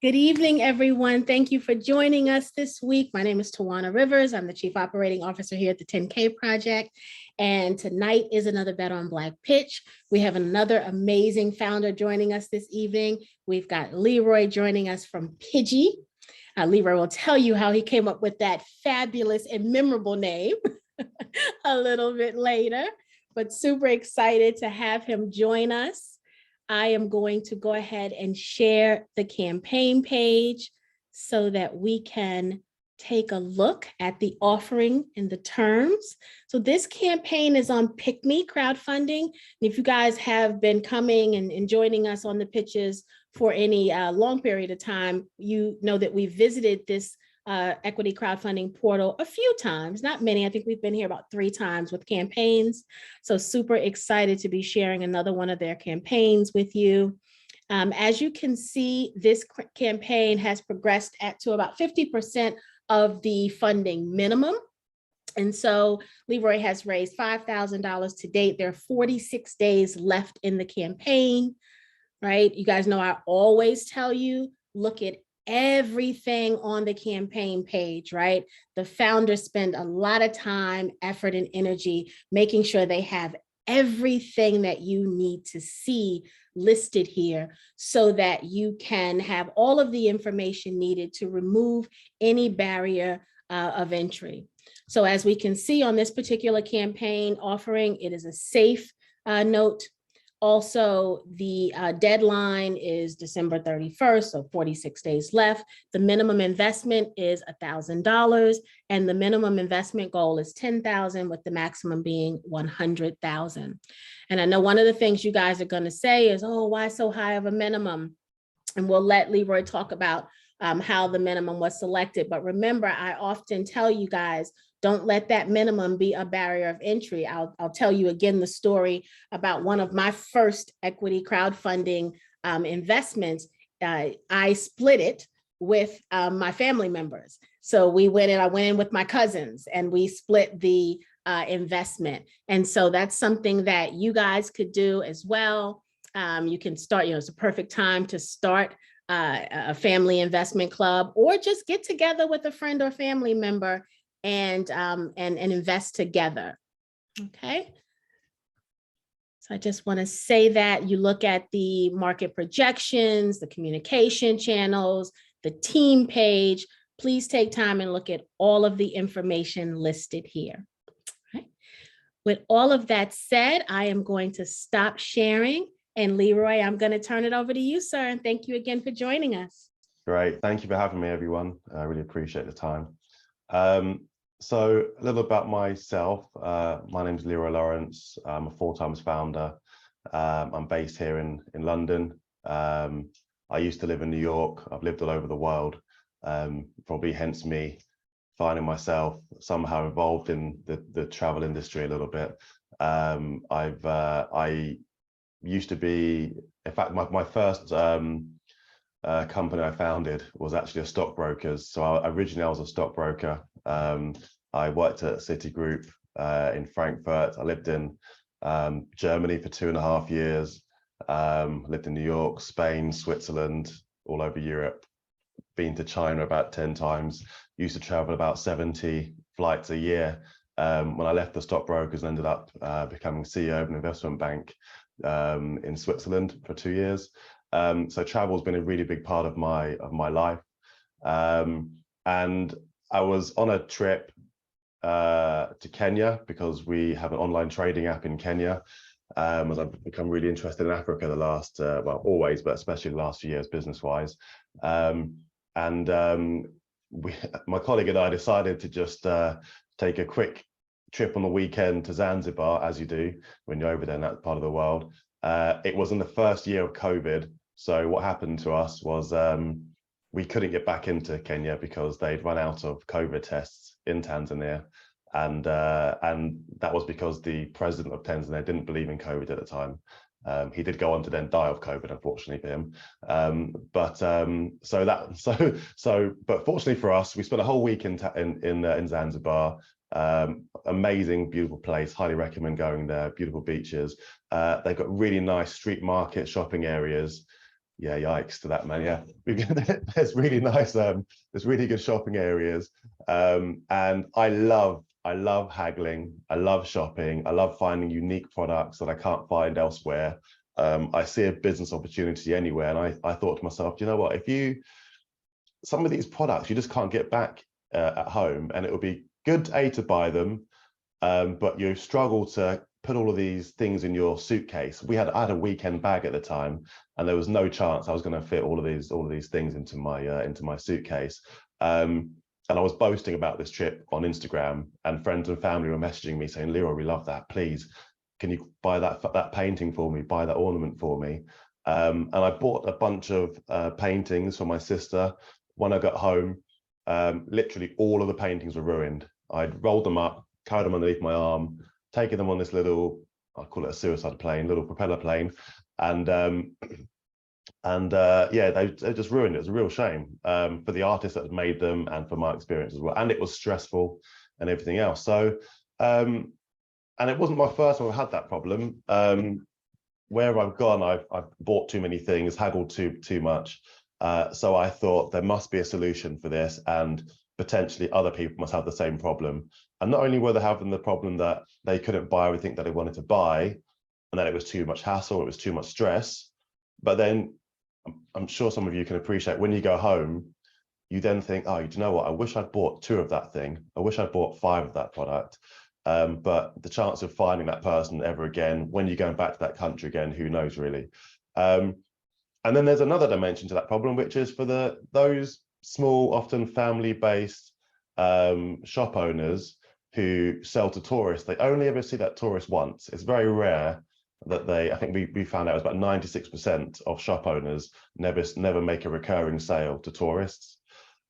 Good evening, everyone. Thank you for joining us this week. My name is Tawana Rivers. I'm the Chief Operating Officer here at the 10K Project. And tonight is another Bet on Black pitch. We have another amazing founder joining us this evening. We've got Leroy joining us from Pigee. Leroy will tell you how he came up with that fabulous and memorable name a little bit later, but super excited to have him join us. I am going to go ahead and share the campaign page so that we can take a look at the offering and the terms. So this campaign is on Pigee crowdfunding. And if you guys have been coming and joining us on the pitches for any long period of time, you know that we visited this equity crowdfunding portal a few times, not many. I think we've been here about 3 times with campaigns. So super excited to be sharing another one of their campaigns with you. As you can see, this campaign has progressed to about 50% of the funding minimum. And so Leroy has raised $5,000 to date. There are 46 days left in the campaign, right? You guys know I always tell you, look at everything on the campaign page, right? The founders spend a lot of time, effort, and energy making sure they have everything that you need to see listed here so that you can have all of the information needed to remove any barrier of entry. So as we can see on this particular campaign offering, it is a safe note. Also, the deadline is December 31st, so 46 days left. The minimum investment is $1,000, and the minimum investment goal is $10,000, with the maximum being $100,000. And I know one of the things you guys are going to say is, oh, why so high of a minimum? And we'll let Leroy talk about how the minimum was selected. But remember, I often tell you guys, don't let that minimum be a barrier of entry. I'll tell you again the story about one of my first equity crowdfunding investments. I split it with my family members. So I went in with my cousins and we split the investment. And so that's something that you guys could do as well. You can start, it's a perfect time to start a family investment club, or just get together with a friend or family member and invest together. Okay. So I just want to say that you look at the market projections, the communication channels, the team page. Please take time and look at all of the information listed here. Okay. With all of that said, I am going to stop sharing. And Leroy, I'm going to turn it over to you, sir. And thank you again for joining us. Great. Thank you for having me, everyone. I really appreciate the time. So a little about myself. My name is Leroy Lawrence. I'm a 4-time founder. I'm based here in London. I used to live in New York. I've lived all over the world, probably hence me finding myself somehow involved in the travel industry a little bit. I used to be, in fact, my first company I founded was actually a stockbroker's. So originally I was a stockbroker. I worked at Citigroup in Frankfurt. I lived in Germany for 2.5 years. Lived in New York, Spain, Switzerland, all over Europe. Been to China about 10 times. Used to travel about 70 flights a year. When I left the stockbrokers and ended up becoming CEO of an investment bank in Switzerland for 2 years. So travel has been a really big part of my life. And I was on a trip to Kenya because we have an online trading app in Kenya. As I've become really interested in Africa the last, well, always, but especially the last few years business-wise. My colleague and I decided to just take a quick trip on the weekend to Zanzibar, as you do when you're over there in that part of the world. It was in the first year of COVID. So what happened to us was we couldn't get back into Kenya because they'd run out of COVID tests in Tanzania. And that was because the president of Tanzania didn't believe in COVID at the time. He did go on to then die of COVID, unfortunately for him. But fortunately for us, we spent a whole week in Zanzibar. Amazing, beautiful place. Highly recommend going there. Beautiful beaches. They've got really nice street market shopping areas. yeah, yikes to that, man. Yeah, there's really nice, there's really good shopping areas, and I love haggling. I love shopping. I love finding unique products that I can't find elsewhere. I see a business opportunity anywhere, and I thought to myself, you know what, some of these products you just can't get back at home, and it would be good to buy them, but you struggle to put all of these things in your suitcase. I had a weekend bag at the time, and there was no chance I was going to fit all of these things into my suitcase. And I was boasting about this trip on Instagram, and friends and family were messaging me saying, "Leroy, we love that. Please, can you buy that painting for me? Buy that ornament for me." And I bought a bunch of paintings for my sister. When I got home, literally all of the paintings were ruined. I'd rolled them up, carried them underneath my arm, taken them on this little, I call it a suicide plane, little propeller plane, and yeah, they just ruined it. It was a real shame for the artist that had made them, and for my experience as well. And it was stressful and everything else. So, and it wasn't my first one who had that problem. Where I've gone, I've bought too many things, haggled too much. So I thought there must be a solution for this, and potentially other people must have the same problem. And not only were they having the problem that they couldn't buy everything that they wanted to buy, and that it was too much hassle, it was too much stress, but then I'm sure some of you can appreciate when you go home, you then think, oh, do you know what? I wish I'd bought 2 of that thing. I wish I'd bought 5 of that product. But the chance of finding that person ever again, when you're going back to that country again, who knows really? And then there's another dimension to that problem, which is for those small, often family-based shop owners who sell to tourists. They only ever see that tourist once. It's very rare that I think we found out it was about 96% of shop owners never make a recurring sale to tourists.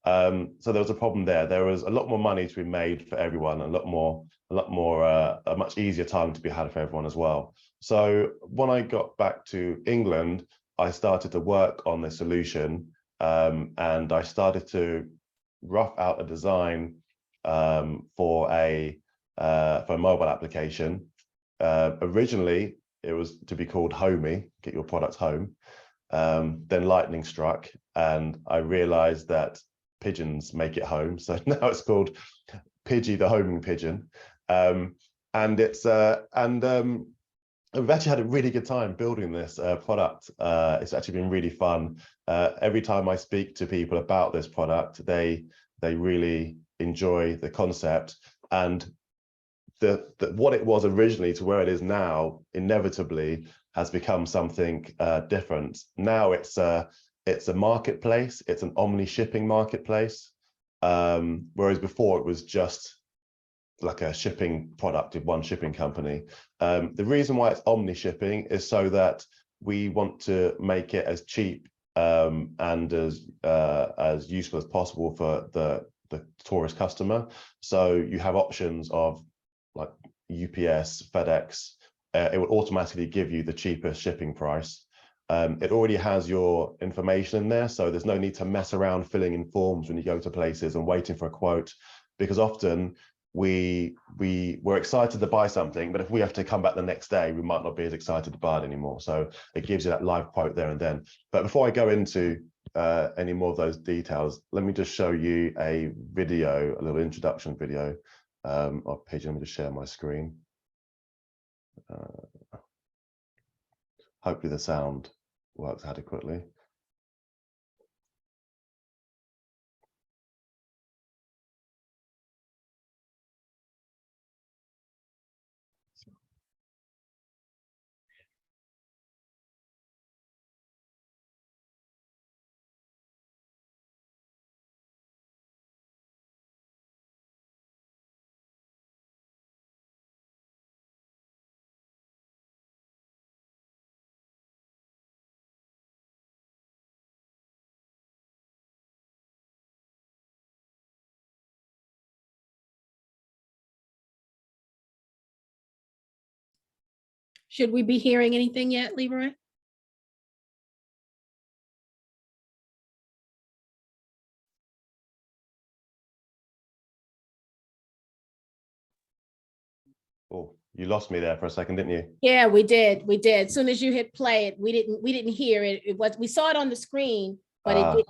So there was a problem there. There was a lot more money to be made for everyone, a much easier time to be had for everyone as well. So when I got back to England, I started to work on the solution, and I started to rough out a design for a mobile application. Originally, it was to be called Homey, get your products home. Then lightning struck, and I realized that pigeons make it home. So now it's called Pigee, the homing pigeon. And we've actually had a really good time building this product. It's actually been really fun. Every time I speak to people about this product, they really enjoy the concept, and what it was originally to where it is now inevitably has become something different. Now it's a marketplace. It's an omni shipping marketplace, whereas before it was just like a shipping product with one shipping company. The reason why it's omni shipping is so that we want to make it as cheap and as useful as possible for the tourist customer. So you have options of like UPS, FedEx. It will automatically give you the cheapest shipping price. It already has your information in there, so there's no need to mess around filling in forms when you go to places and waiting for a quote, because often we're excited to buy something, but if we have to come back the next day, we might not be as excited to buy it anymore. So it gives you that live quote there and then. But before I go into any more of those details, let me just show you a video, a little introduction video of Pigee. Let me just share my screen. Hopefully the sound works adequately. Should we be hearing anything yet, Leroy? Oh, You lost me there for a second, didn't you? Yeah, we did. We did. As soon as you hit play, we didn't hear it. We saw it on the screen, but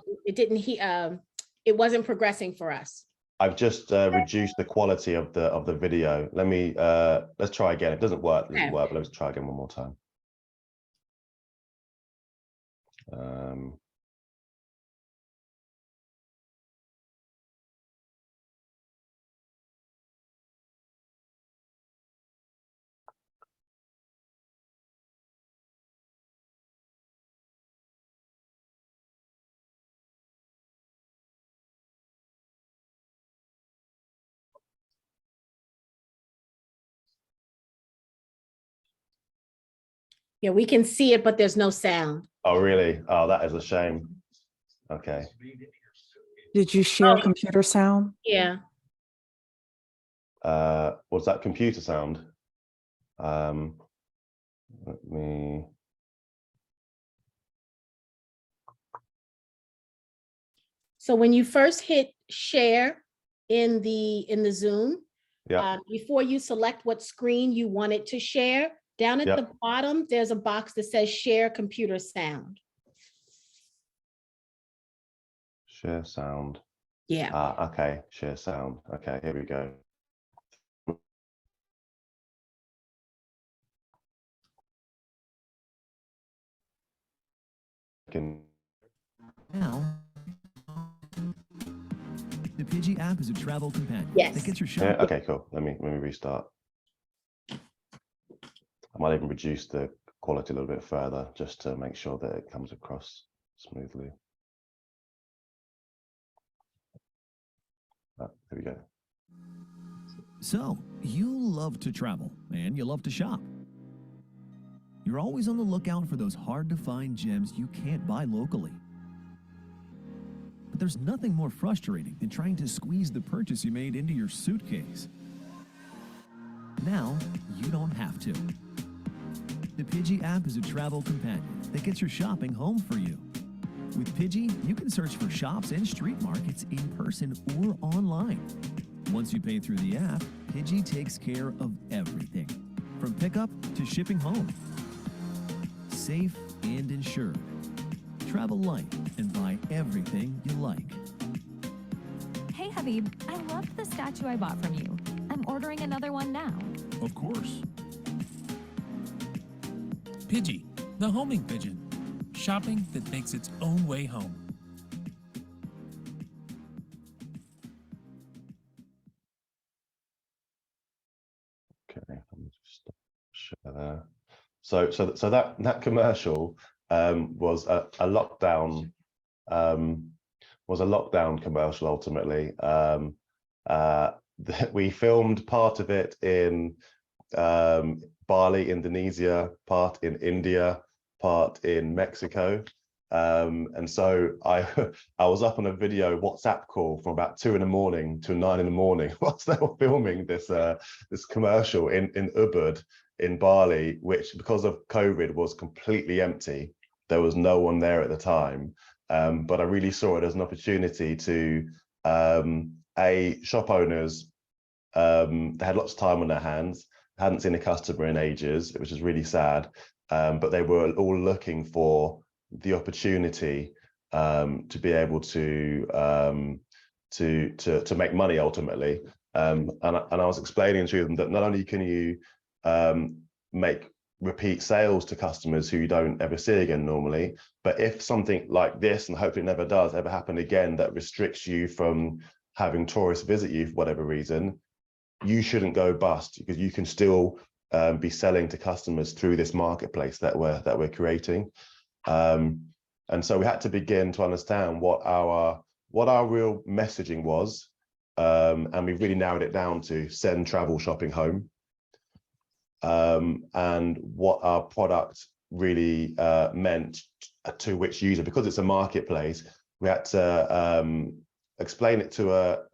it wasn't progressing for us. I've just reduced the quality of the video. Let me let's try again. If it doesn't work, but let's try again one more time. Yeah, we can see it, but there's no sound. Oh, really? Oh, that is a shame. Okay. Did you share computer sound? Yeah. Was that computer sound? Let me. So when you first hit share in the Zoom, before you select what screen you want it to share, down at the bottom, there's a box that says share computer sound. Share sound. Yeah. Okay, share sound. Okay, here we go. Now, the Pigee app is a travel companion. Yes. That gets your shop. Yeah, okay, cool. Let me restart. I might even reduce the quality a little bit further just to make sure that it comes across smoothly. There we go. So, you love to travel and you love to shop. You're always on the lookout for those hard-to-find gems you can't buy locally. But there's nothing more frustrating than trying to squeeze the purchase you made into your suitcase. Now, you don't have to. The Pigee app is a travel companion that gets your shopping home for you. With Pigee, you can search for shops and street markets in person or online. Once you pay through the app, Pigee takes care of everything, from pickup to shipping home. Safe and insured. Travel light and buy everything you like. Hey, Habib, I loved the statue I bought from you. I'm ordering another one now. Of course. Pigee, the homing pigeon. Shopping that makes its own way home. Okay, let me just share there. So that commercial was a lockdown commercial ultimately. We filmed part of it in Bali, Indonesia, part in India, part in Mexico. And so I was up on a video WhatsApp call from about 2 in the morning to 9 in the morning whilst they were filming this commercial in Ubud in Bali, which because of COVID was completely empty. There was no one there at the time. But I really saw it as an opportunity to shop owners, they had lots of time on their hands, hadn't seen a customer in ages, which is really sad. But they were all looking for the opportunity to be able to make money ultimately. And I was explaining to them that not only can you make repeat sales to customers who you don't ever see again normally, but if something like this, and hopefully it never does ever happen again, that restricts you from having tourists visit you for whatever reason, you shouldn't go bust, because you can still be selling to customers through this marketplace that we're creating. And so we had to begin to understand what our real messaging was, and we really narrowed it down to send travel shopping home, and what our product really meant to which user. Because it's a marketplace, we had to explain it to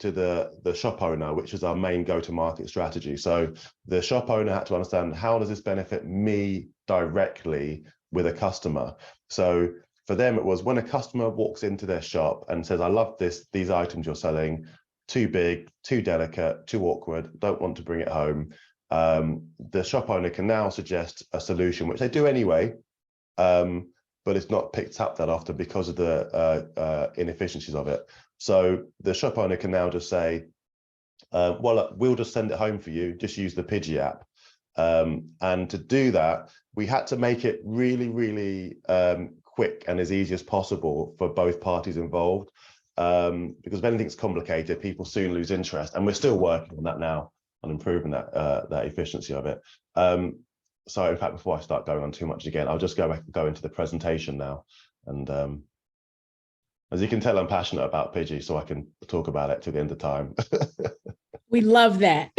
the shop owner, which is our main go-to-market strategy. So the shop owner had to understand, how does this benefit me directly with a customer? So for them, it was when a customer walks into their shop and says, I love these items you're selling, too big, too delicate, too awkward, don't want to bring it home. the shop owner can now suggest a solution, which they do anyway, but it's not picked up that often because of the inefficiencies of it. So the shop owner can now just say, well, we'll just send it home for you, just use the Pigee app. And to do that, we had to make it really, really quick and as easy as possible for both parties involved. Because if anything's complicated, people soon lose interest. And we're still working on that now, on improving that efficiency of it. So in fact, before I start going on too much again, I'll just go into the presentation now. And as you can tell, I'm passionate about Pigee, so I can talk about it to the end of time. We love that.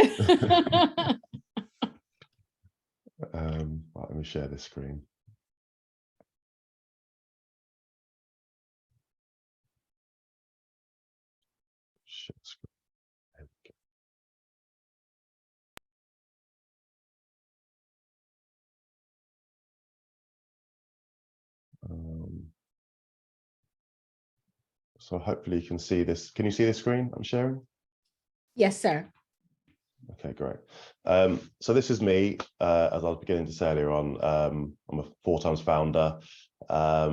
Right, let me share this screen. Share screen. There we go. So hopefully you can see this. Can you see the screen I'm sharing? Yes, sir. Okay, great. So this is me, as I was beginning to say earlier on. I'm a 4x founder. I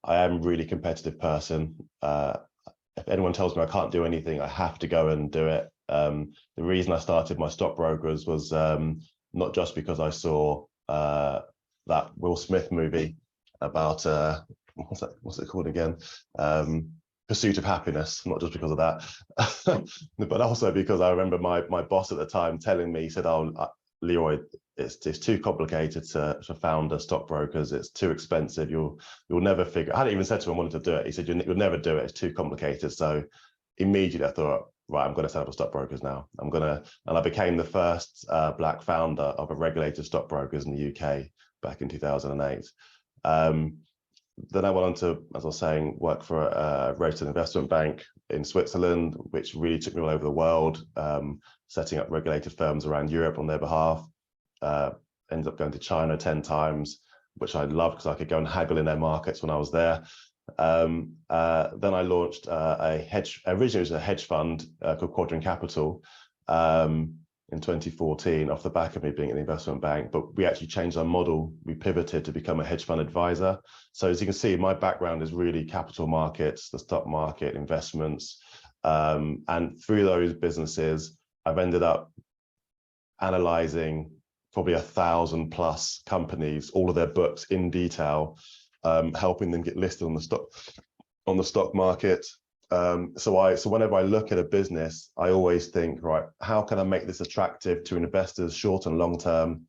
am a really competitive person. If anyone tells me I can't do anything, I have to go and do it. The reason I started my stockbrokers was not just because I saw that Will Smith movie about what's it called again? Pursuit of Happiness, not just because of that, but also because I remember my boss at the time telling me, he said, "Oh, Leroy, it's too complicated to found a stockbrokers. It's too expensive. You'll never figure." I hadn't even said to him I wanted to do it. He said, "You'll never do it. It's too complicated." So immediately I thought, right, I'm going to set up a stockbrokers now. And I became the first Black founder of a regulated stockbrokers in the UK back in 2008. Then I went on to, as I was saying, work for a rated investment bank in Switzerland, which really took me all over the world, setting up regulated firms around Europe on their behalf. Ended up going to China 10 times, which I loved because I could go and haggle in their markets when I was there. Then I launched originally it was a hedge fund called Quadrant Capital in 2014 off the back of me being an investment bank, but we actually changed our model. We pivoted to become a hedge fund advisor. So as you can see, my background is really capital markets, the stock market, investments. And through those businesses, I've ended up analyzing probably 1,000+ companies, all of their books in detail, helping them get listed on the stock market. So whenever I look at a business, I always think, right, how can I make this attractive to investors short and long term?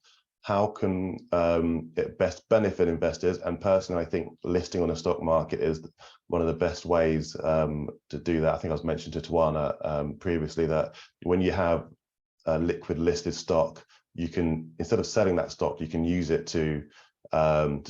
How can it best benefit investors? And personally, I think listing on a stock market is one of the best ways to do that. I think I was mentioned to Tawana previously that when you have a liquid listed stock, you can, instead of selling that stock, you can use it to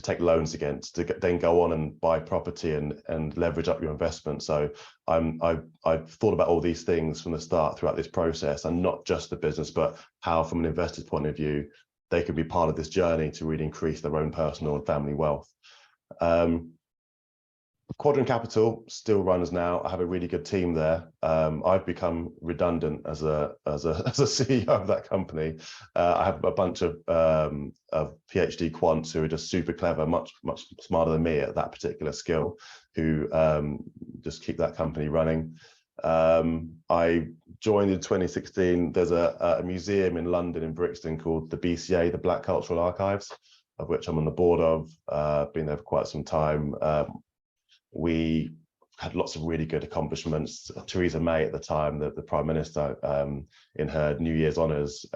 take loans against, to then go on and buy property and leverage up your investment. So I've thought about all these things from the start throughout this process, and not just the business, but how from an investor's point of view, they can be part of this journey to really increase their own personal and family wealth. Quadrant Capital still runs now. I have a really good team there. I've become redundant as a CEO of that company. I have a bunch of PhD quants who are just super clever, much smarter than me at that particular skill, who just keep that company running. I joined in 2016. There's a museum in London, in Brixton, called the BCA, the Black Cultural Archives, of which I'm on the board of. Been there for quite some time. We had lots of really good accomplishments. Theresa May at the time, the Prime Minister, in her New Year's honours,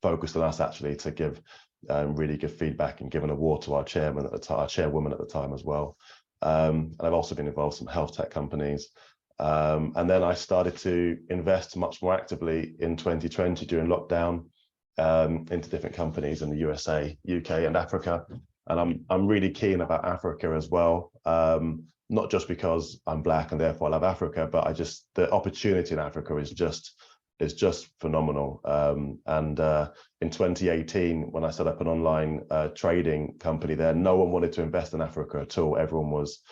focused on us actually to give really good feedback and give an award to our chairman at the time, our chairwoman at the time as well. And I've also been involved in some health tech companies. And then I started to invest much more actively in 2020 during lockdown into different companies in the USA, UK and Africa. And I'm really keen about Africa as well, not just because I'm Black and therefore I love Africa, but the opportunity in Africa is just phenomenal. And in 2018, when I set up an online trading company there, no one wanted to invest in Africa at all. Everyone was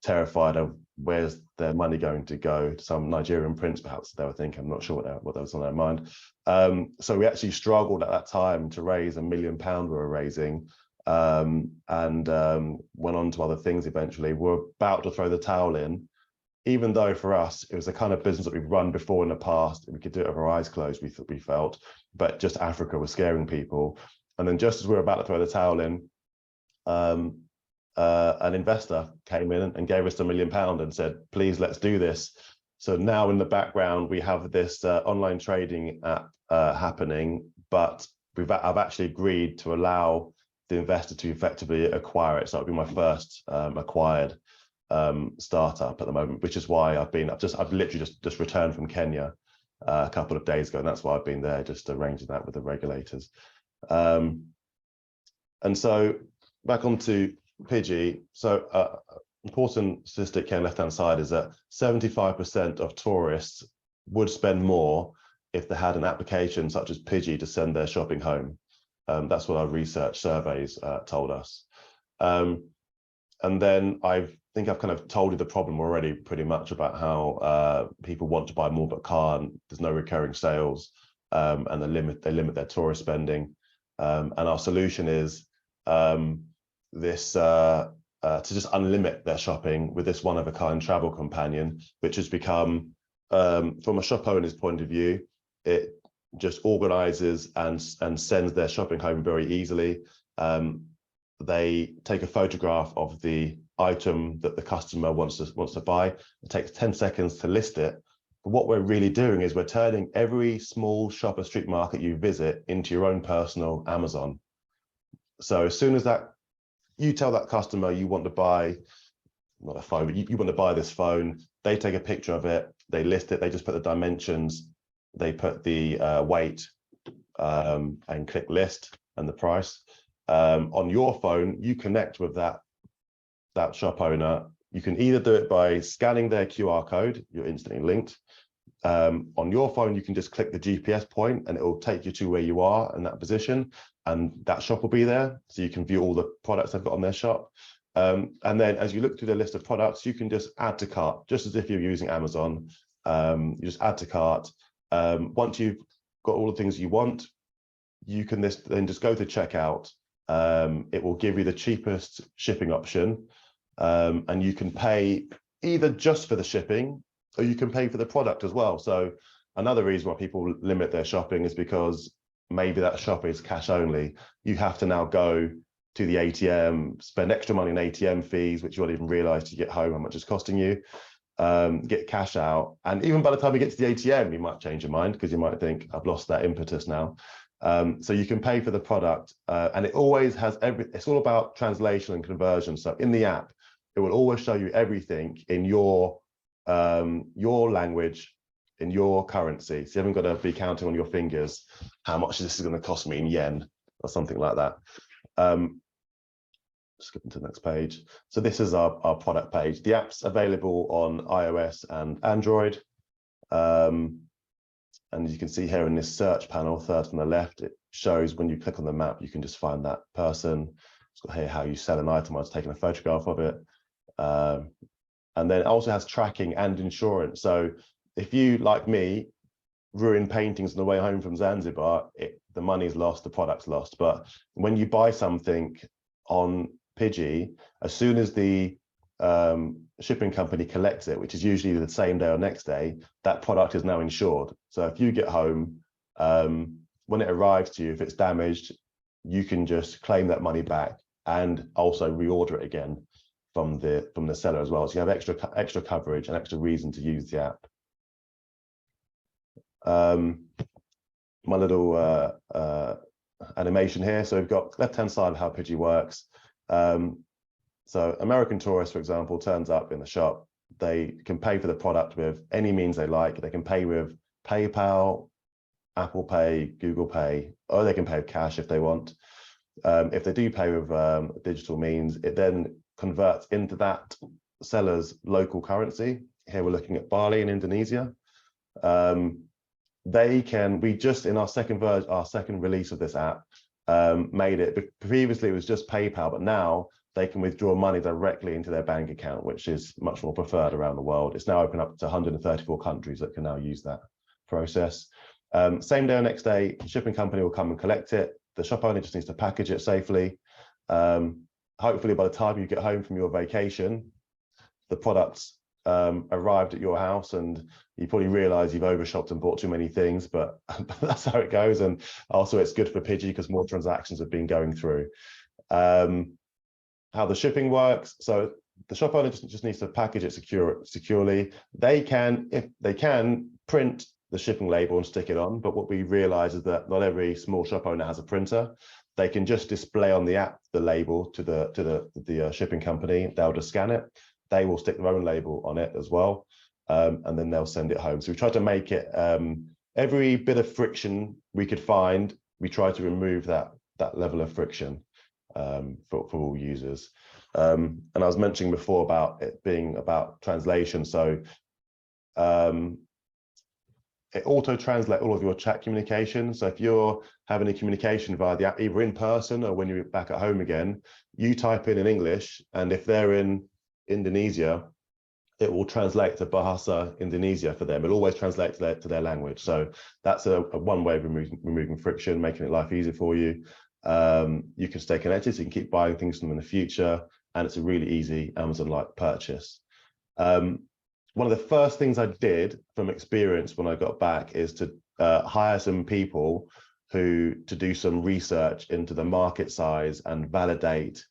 terrified of where's their money going to go. Some Nigerian prince, perhaps they were thinking. I'm not sure what was on their mind. So we actually struggled at that time to raise £1 million we were raising, and went on to other things eventually. We're about to throw the towel in, even though for us, it was the kind of business that we've run before in the past. We could do it with our eyes closed, we felt, but just Africa was scaring people. And then just as we were about to throw the towel in, an investor came in and gave us £1 million and said, please, let's do this. So now in the background, we have this online trading app happening, but I've actually agreed to allow the investor to effectively acquire it. So it'll be my first acquired startup at the moment, which is why I've literally just returned from Kenya a couple of days ago, and that's why I've been there, just arranging that with the regulators. And so back onto Pigee. So important statistic here on the left hand side is that 75% of tourists would spend more if they had an application such as Pigee to send their shopping home. That's what our research surveys told us. And then I think I've kind of told you the problem already pretty much about how people want to buy more but can't. There's no recurring sales, and they limit their tourist spending. And our solution is this to just unlimit their shopping with this one-of-a-kind travel companion, which has become, from a shop owner's point of view, it just organizes and sends their shopping home very easily. They take a photograph of the item that the customer wants to buy. It takes 10 seconds to list it. But what we're really doing is we're turning every small shop or street market you visit into your own personal Amazon. So as soon as you tell that customer you want to buy, not a phone, but you want to buy this phone, they take a picture of it, they list it, they just put the dimensions, they put the weight, and click list and the price. On your phone, you connect with that shop owner. You can either do it by scanning their QR code, you're instantly linked. On your phone, you can just click the GPS point and it will take you to where you are in that position, and that shop will be there. So you can view all the products they've got on their shop. And then as you look through the list of products, you can just add to cart, just as if you're using Amazon. You just add to cart. Once you've got all the things you want, you can then just go to checkout. It will give you the cheapest shipping option, and you can pay either just for the shipping or you can pay for the product as well. So another reason why people limit their shopping is because maybe that shop is cash only. You have to now go to the ATM, spend extra money on ATM fees, which you won't even realize till you get home how much it's costing you, get cash out. And even by the time you get to the ATM, you might change your mind because you might think, I've lost that impetus now. So you can pay for the product, and it always has it's all about translation and conversion. So in the app, it will always show you everything in your language, in your currency. So you haven't got to be counting on your fingers how much this is going to cost me in yen or something like that. Skipping to the next page. So this is our product page. The app's available on iOS and Android. And you can see here in this search panel, third from the left, it shows when you click on the map, you can just find that person. It's got here how you sell an item. I was taking a photograph of it. And then it also has tracking and insurance. So if you, like me, ruin paintings on the way home from Zanzibar, the money's lost, the product's lost. But when you buy something on Pigee, as soon as the shipping company collects it, which is usually the same day or next day, that product is now insured. So if you get home, when it arrives to you, if it's damaged, you can just claim that money back and also reorder it again from the seller as well. So you have extra coverage and extra reason to use the app. My little animation here. So we've got left-hand side of how Pigee works. So American tourist, for example, turns up in the shop. They can pay for the product with any means they like. They can pay with PayPal, Apple Pay, Google Pay, or they can pay with cash if they want. If they do pay with digital means, it then converts into that seller's local currency. Here we're looking at Bali in Indonesia. We just in our second release of this app, made it, previously it was just PayPal, but now they can withdraw money directly into their bank account, which is much more preferred around the world. It's now open up to 134 countries that can now use that process. Same day or next day, the shipping company will come and collect it. The shop owner just needs to package it safely. Hopefully by the time you get home from your vacation, the products arrived at your house, and you probably realize you've overshopped and bought too many things, but that's how it goes. And also it's good for Pigee because more transactions have been going through. How the shipping works. So the shop owner just needs to package it securely. They can, if they can, print the shipping label and stick it on. But what we realize is that not every small shop owner has a printer. They can just display on the app the label to the shipping company. They'll just scan it. They will stick their own label on it as well, and then they'll send it home. So we try to make it every bit of friction we could find. We try to remove that level of friction for all users. And I was mentioning before about it being about translation. So it auto translates all of your chat communication. So if you're having a communication via the app, either in person or when you're back at home again, you type in English, and if they're in Indonesia, it will translate to Bahasa Indonesia for them. It'll always translate to their language. So that's a one way of removing friction, making it life easier for you. You can stay connected, so you can keep buying things from them in the future, and it's a really easy Amazon-like purchase. One of the first things I did from experience when I got back is to hire some people to do some research into the market size and validate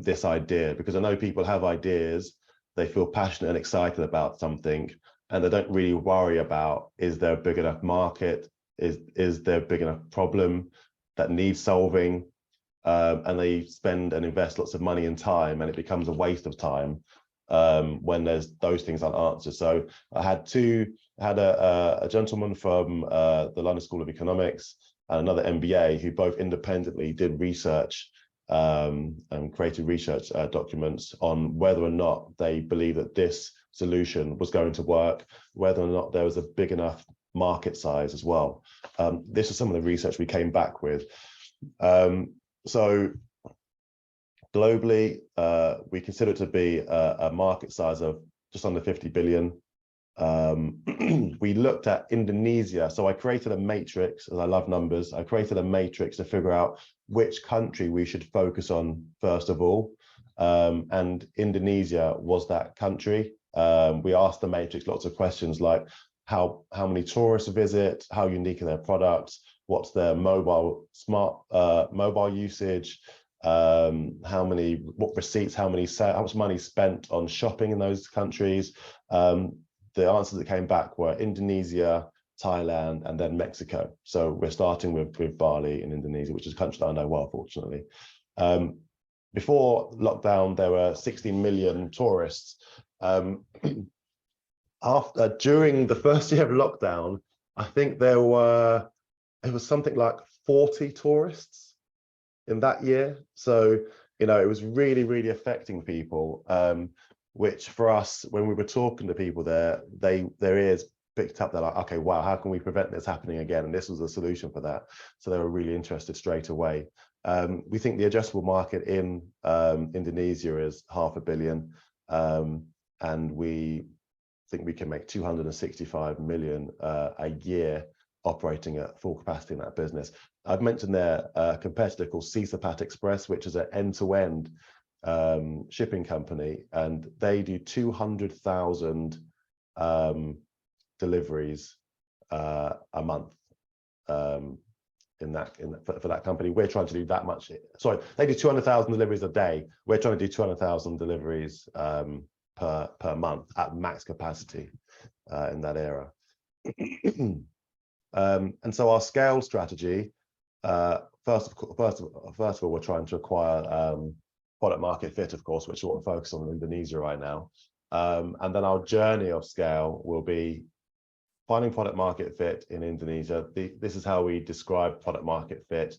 this idea, because I know people have ideas, they feel passionate and excited about something, and they don't really worry about, is there a big enough market? Is there a big enough problem that needs solving? And they spend and invest lots of money and time, and it becomes a waste of time when there's those things aren't answered. So I had a gentleman from the London School of Economics and another MBA who both independently did research and created research documents on whether or not they believe that this solution was going to work, whether or not there was a big enough market size as well. This is some of the research we came back with. So globally, we consider it to be a market size of just under 50 billion. We looked at Indonesia. So I created a matrix, as I love numbers. I created a matrix to figure out which country we should focus on first of all. And Indonesia was that country. We asked the matrix lots of questions like how many tourists visit, how unique are their products, what's their mobile usage, what receipts, how much money spent on shopping in those countries. The answers that came back were Indonesia, Thailand, and then Mexico. So we're starting with Bali in Indonesia, which is a country that I know well, fortunately. Before lockdown, there were 16 million tourists. During the first year of lockdown, I think it was something like 40 tourists in that year. So, it was really, really affecting people, which for us, when we were talking to people there, their ears picked up. They're like, okay, wow, how can we prevent this happening again? And this was a solution for that. So they were really interested straight away. We think the addressable market in Indonesia is $500 million, and we think we can make 265 million a year operating at full capacity in that business. I've mentioned there a competitor called Cesapat Express, which is an end-to-end shipping company, and they do 200,000 deliveries a month for that company. We're trying to do that much. Sorry, they do 200,000 deliveries a day. We're trying to do 200,000 deliveries per month at max capacity in that era. And so our scale strategy, first of all, we're trying to acquire product market fit, of course, which is what we're focused on in Indonesia right now. And then our journey of scale will be finding product market fit in Indonesia. This is how we describe product market fit,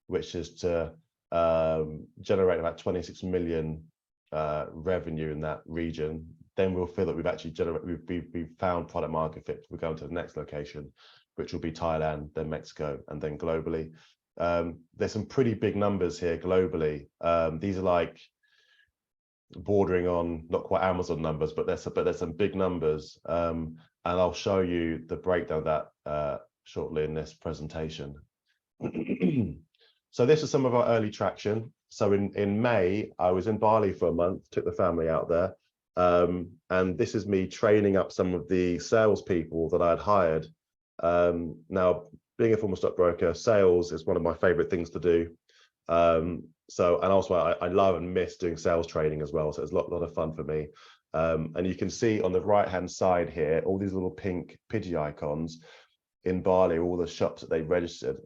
which is to generate about 26 million revenue in that region. Then we'll feel that we've actually we've found product market fit. We're going to the next location, which will be Thailand, then Mexico, and then globally. There's some pretty big numbers here globally. These are like bordering on not quite Amazon numbers, but there's some big numbers. And I'll show you the breakdown of that shortly in this presentation. So this is some of our early traction. So in May, I was in Bali for a month, took the family out there. And this is me training up some of the salespeople that I'd hired. Now, being a former stockbroker, sales is one of my favorite things to do. And also I love and miss doing sales training as well. So it's a lot of fun for me. And you can see on the right-hand side here, all these little pink Pigee icons in Bali, all the shops that they registered.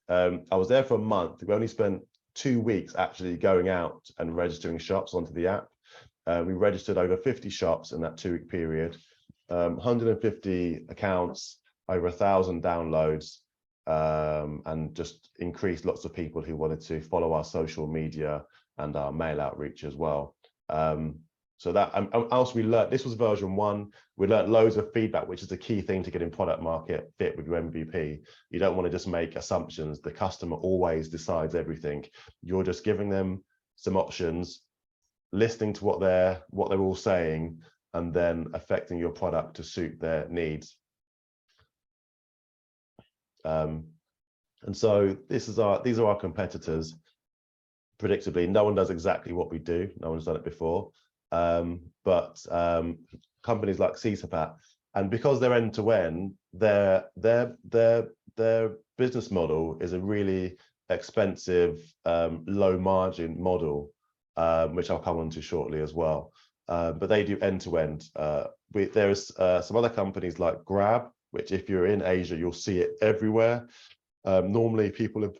I was there for a month. We only spent 2 weeks actually going out and registering shops onto the app. We registered over 50 shops in that 2-week period, 150 accounts, over 1,000 downloads, and just increased lots of people who wanted to follow our social media and our mail outreach as well. So that, and also we learned, this was version 1, we learned loads of feedback, which is the key thing to getting product market fit with your MVP. You don't want to just make assumptions. The customer always decides everything. You're just giving them some options, listening to what they're all saying, and then affecting your product to suit their needs. And so these are our competitors. Predictably, no one does exactly what we do. No one's done it before. But companies like CSAPAT, and because they're end to end, their business model is a really expensive, low margin model, which I'll come on to shortly as well. But they do end to end. There's some other companies like Grab, which if you're in Asia, you'll see it everywhere. Normally people with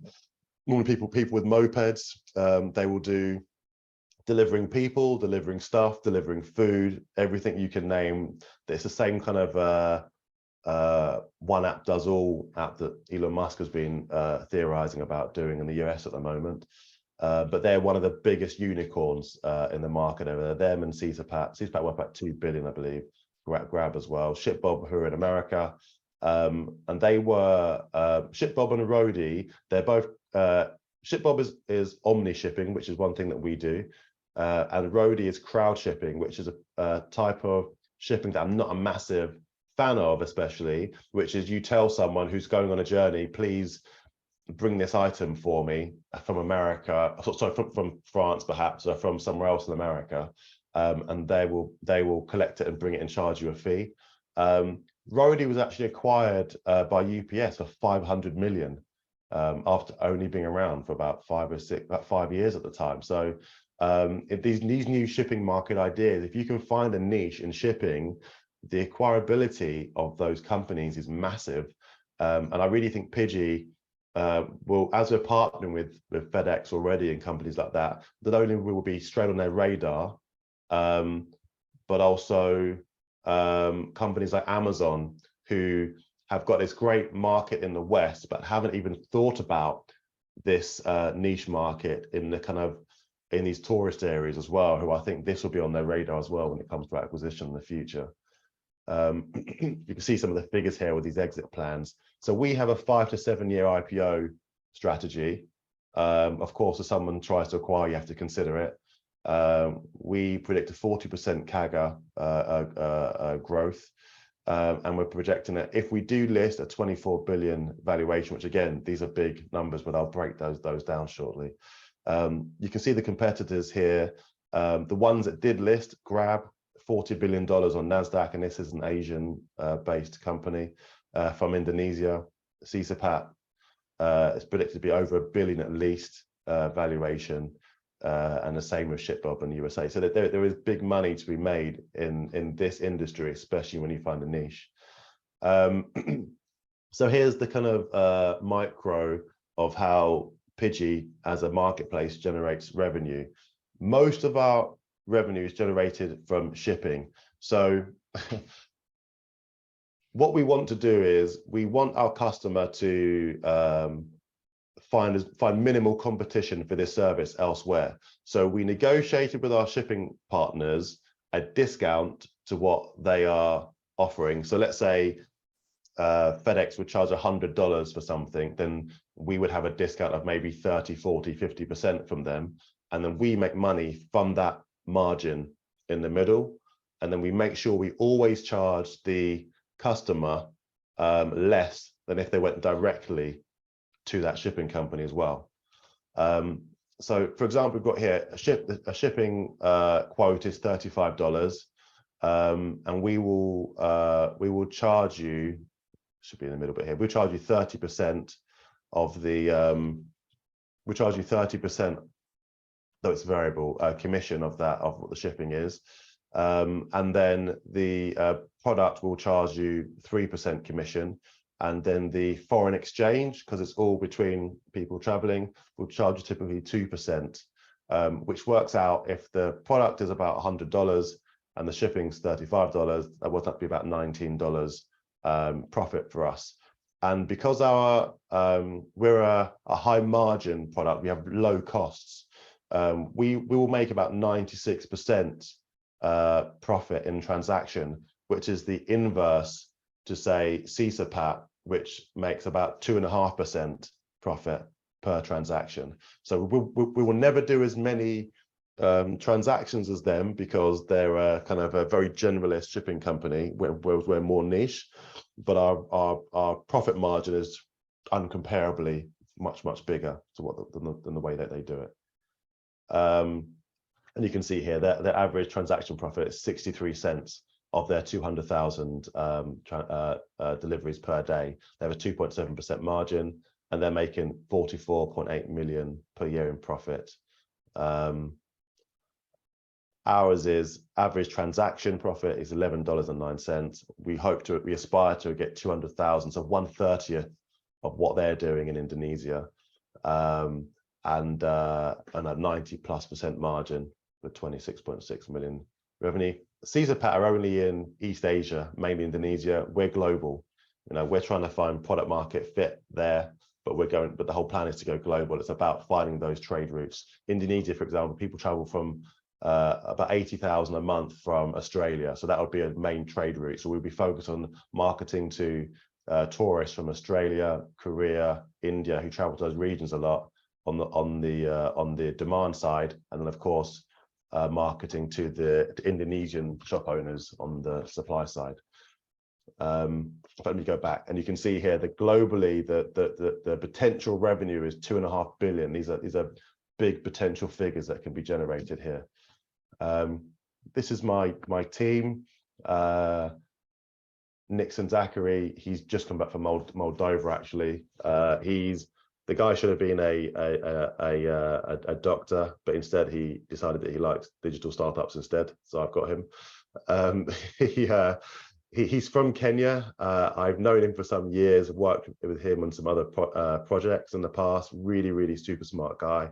mopeds, they will do delivering people, delivering stuff, delivering food, everything you can name. It's the same kind of one app does all app that Elon Musk has been theorizing about doing in the US at the moment. But they're one of the biggest unicorns in the market over there. Them and CSAPAT. CSAPAT worth about 2 billion, I believe. Grab as well. ShipBob, who are in America. And they were ShipBob and Roadie. They're both ShipBob is omni shipping, which is one thing that we do. And Roadie is crowd shipping, which is a type of shipping that I'm not a massive fan of, especially, which is you tell someone who's going on a journey, please bring this item for me from America, sorry, from France perhaps, or from somewhere else in America, and they will collect it and bring it and charge you a fee. Roadie was actually acquired by UPS for 500 million after only being around for about 5 years at the time. So if these new shipping market ideas, if you can find a niche in shipping, the acquirability of those companies is massive. And I really think Pigee will, as we're partnering with FedEx already and companies like that, not only will be straight on their radar, but also companies like Amazon, who have got this great market in the West, but haven't even thought about this niche market in the kind of in these tourist areas as well, who I think this will be on their radar as well when it comes to acquisition in the future. You can see some of the figures here with these exit plans. So we have a 5 to 7 year IPO strategy. Of course, if someone tries to acquire, you have to consider it. We predict a 40% CAGR growth, and we're projecting that if we do list a 24 billion valuation, which again, these are big numbers, but I'll break those down shortly. You can see the competitors here. The ones that did list, Grab, $40 billion on NASDAQ, and this is an Asian based company from Indonesia. CSAPAT is predicted to be over $1 billion at least valuation, and the same with ShipBob in the USA. So that there is big money to be made in this industry, especially when you find a niche. So here's the kind of micro of how Pigee as a marketplace generates revenue. Most of our revenue is generated from shipping. So what we want to do is we want our customer to find minimal competition for this service elsewhere. So we negotiated with our shipping partners a discount to what they are offering. So let's say FedEx would charge $100 for something, then we would have a discount of maybe 30, 40, 50% from them. And then we make money from that margin in the middle, and then we make sure we always charge the customer less than if they went directly to that shipping company as well. So for example, we've got here a shipping quote is $35, and we will charge you, should be in the middle bit here, we'll charge you 30% of the we charge you 30%, though it's variable, commission of that, of what the shipping is. And then the product will charge you 3% commission. And then the foreign exchange, because it's all between people traveling, will charge you typically 2%, which works out if the product is about $100 and the shipping's $35, that works out to be about $19 profit for us. And because we're a high margin product, we have low costs. We will make about 96% profit in transaction, which is the inverse to say CSAPAT, which makes about 2.5% profit per transaction. So we will never do as many transactions as them, because they're kind of a very generalist shipping company, whereas we're more niche. But our profit margin is uncomparably much bigger to than the way that they do it. And you can see here that their average transaction profit is 63 cents of their 200,000 deliveries per day. They have a 2.7% margin, and they're making 44.8 million per year in profit. Ours is average transaction profit is $11.09. We aspire to get 200,000, so 1/30th of what they're doing in Indonesia, and a 90+% margin with 26.6 million revenue. CSAPAT are only in East Asia, mainly Indonesia. We're global. We're trying to find product market fit there, but the whole plan is to go global. It's about finding those trade routes. Indonesia, for example, people travel from about 80,000 a month from Australia, so that would be a main trade route. So we'll be focused on marketing to tourists from Australia, Korea, India, who travel to those regions a lot on the demand side, and then of course marketing to the Indonesian shop owners on the supply side. Let me go back, and you can see here that globally the potential revenue is 2.5 billion. These are big potential figures that can be generated here. This is my team. Nixon Zachary, he's just come back from Moldova actually. The guy should have been a doctor, but instead he decided that he likes digital startups instead. So I've got him. He's from Kenya. I've known him for some years. I've worked with him on some other projects in the past. Really super smart guy.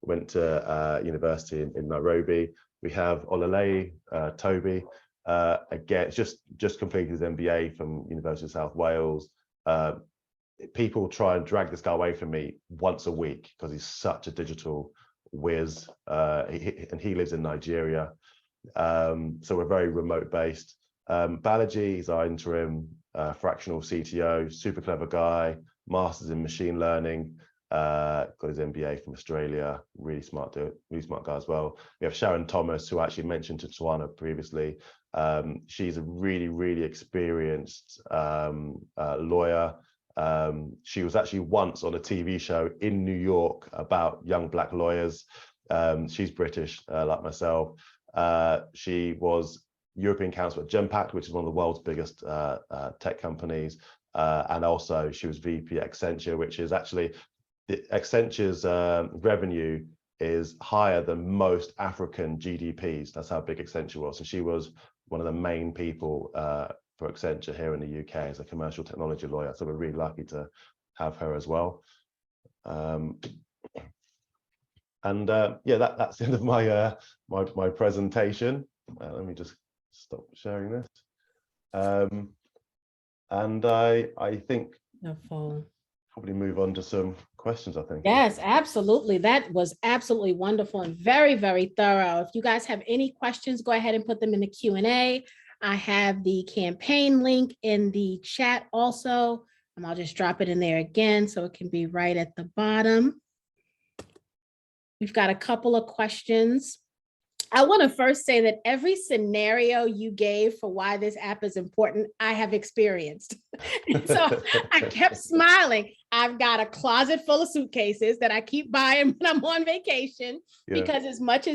Went to university in Nairobi. We have Olale Toby. Again, just completed his MBA from University of South Wales. People try and drag this guy away from me once a week because he's such a digital whiz, and he lives in Nigeria. So we're very remote based. Balaji is our interim fractional CTO, super clever guy, masters in machine learning, got his MBA from Australia, really smart guy as well. We have Sharon Thomas, who I actually mentioned to Tawana previously. She's a really experienced lawyer. She was actually once on a TV show in New York about young Black lawyers. She's British, like myself. She was European counsel at Genpact, which is one of the world's biggest tech companies. And also she was VP at Accenture, which is actually, Accenture's revenue is higher than most African GDPs. That's how big Accenture was. And she was one of the main people for Accenture here in the UK as a commercial technology lawyer. So we're really lucky to have her as well. Yeah, that's the end of my my presentation. Let me just stop sharing this. And I think probably move on to some questions, I think. Yes, absolutely. That was absolutely wonderful and very thorough. If you guys have any questions, go ahead and put them in the Q&A. I have the campaign link in the chat also, and I'll just drop it in there again so it can be right at the bottom. We've got a couple of questions. I want to first say that every scenario you gave for why this app is important, I have experienced. So I kept smiling. I've got a closet full of suitcases that I keep buying when I'm on vacation, because as much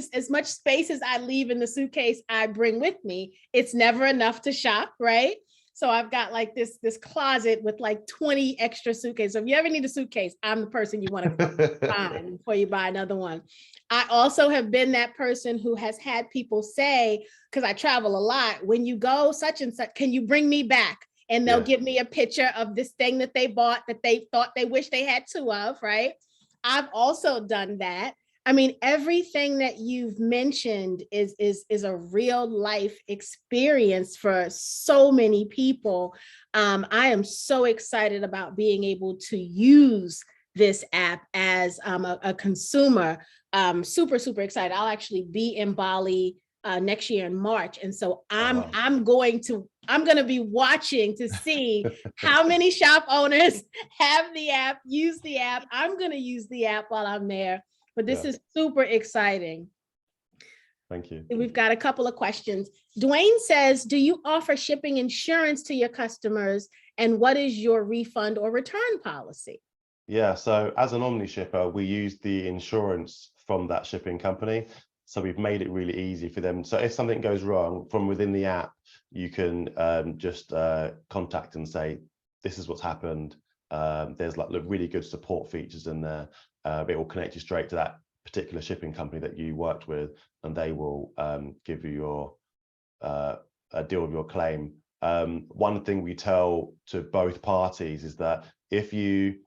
space as I leave in the suitcase I bring with me, it's never enough to shop, right? So I've got like this closet with like 20 extra suitcases. So if you ever need a suitcase, I'm the person you want to find before you buy another one. I also have been that person who has had people say, because I travel a lot, when you go such and such, can you bring me back? And they'll give me a picture of this thing that they bought that they thought they wish they had two of, right? I've also done that. I mean, everything that you've mentioned is a real life experience for so many people. I am so excited about being able to use this app as a consumer. Super, super excited. I'll actually be in Bali next year in March. And so I'm going to be watching to see how many shop owners have the app, use the app. I'm going to use the app while I'm there. But this is super exciting. Thank you. We've got a couple of questions. Dwayne says, do you offer shipping insurance to your customers? And what is your refund or return policy? Yeah, so as an Omni shipper, we use the insurance from that shipping company. So we've made it really easy for them. So if something goes wrong from within the app, you can just contact and say, this is what's happened. There's like really good support features in there. It will connect you straight to that particular shipping company that you worked with, and they will give you your a deal with your claim. One thing we tell to both parties is that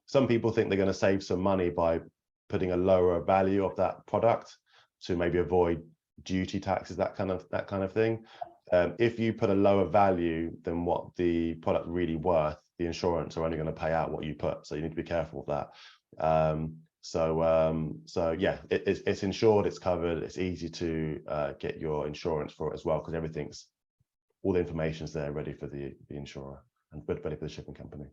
some people think they're going to save some money by putting a lower value of that product to maybe avoid duty taxes, that kind of thing. If you put a lower value than what the product really worth, the insurance are only going to pay out what you put. So you need to be careful of that. So yeah, it's insured, it's covered, it's easy to get your insurance for it as well, because all the information's there ready for the insurer and ready for the shipping company.